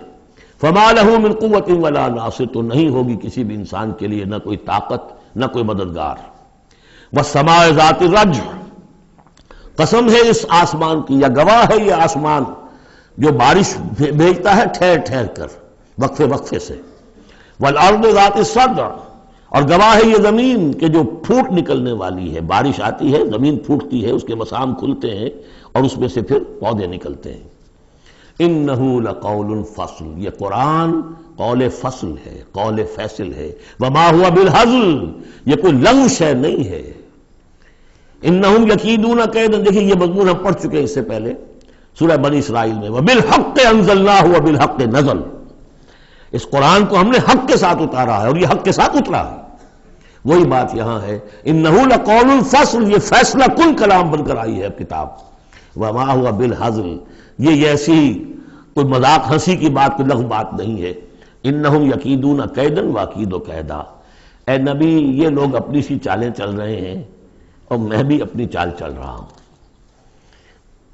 فما لہ من قوت ولا ناصر، تو نہیں ہوگی کسی بھی انسان کے لیے نہ کوئی طاقت نہ کوئی مددگار۔ والسماء ذات الرجع، قسم ہے اس آسمان کی، یا گواہ ہے یہ آسمان جو بارش بھیجتا ہے ٹھہر ٹھہر کر، وقفے وقفے سے۔ والارض ذات الصدع، اور گواہ ہے یہ زمین کہ جو پھوٹ نکلنے والی ہے، بارش آتی ہے زمین پھوٹتی ہے، اس کے مسام کھلتے ہیں اور اس میں سے پھر پودے نکلتے ہیں۔ انہ لقول فصل، یہ قرآن قول فصل ہے، قول فیصل ہے۔ وما ہوا بالہزل، یہ کوئی لغو شے نہیں ہے۔ انہم یکیدون کیدا، دیکھیں یہ مضمون ہم پڑھ چکے ہیں اس سے پہلے سورہ بنی اسرائیل میں، وبالحق انزلناہ وبالحق نزل، اس قرآن کو ہم نے حق کے ساتھ اتارا ہے اور یہ حق کے ساتھ اترا ہے۔ وہی بات یہاں ہے، انہ لقول الفصل، یہ فیصلہ کن کلام بن کر آئی ہے اب کتاب۔ وما ہوا بالہزل، یہ ایسی کوئی مذاق ہنسی کی بات، کوئی لغو بات نہیں ہے۔ انہم یکیدون کیدا واکید کیدا، اے نبی یہ لوگ اپنی سی چالیں چل رہے ہیں اور میں بھی اپنی چال چل رہا ہوں۔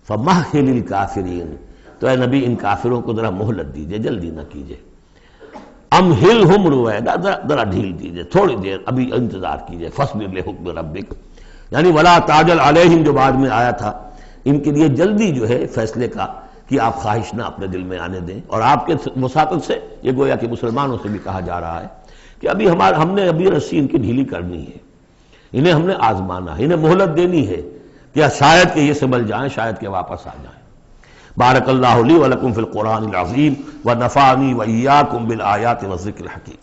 فمہل الکافرین، تو اے نبی ان کافروں کو ذرا مہلت دیجئے، جلدی نہ کیجئے۔ امہلہم رویدا، ذرا ڈھیل دیجئے، تھوڑی دیر ابھی انتظار کیجئے۔ فاصبر لحکم ربک، یعنی ولا تعجل علیہم جو بعد میں آیا تھا، ان کے لیے جلدی جو ہے فیصلے کا کہ آپ خواہش نہ اپنے دل میں آنے دیں۔ اور آپ کے وساطت سے یہ گویا کہ مسلمانوں سے بھی کہا جا رہا ہے کہ ہم نے ابھی رسی ان کی ڈھیلی کرنی ہے، انہیں ہم نے آزمانا ہے، انہیں مہلت دینی ہے کہ شاید کہ یہ سنبھل جائیں، شاید کہ واپس آ جائیں۔ بارک اللہ لی ولکم فی القرآن العظیم ونفعنی وإیاکم بالآیات والذکر الحکیم۔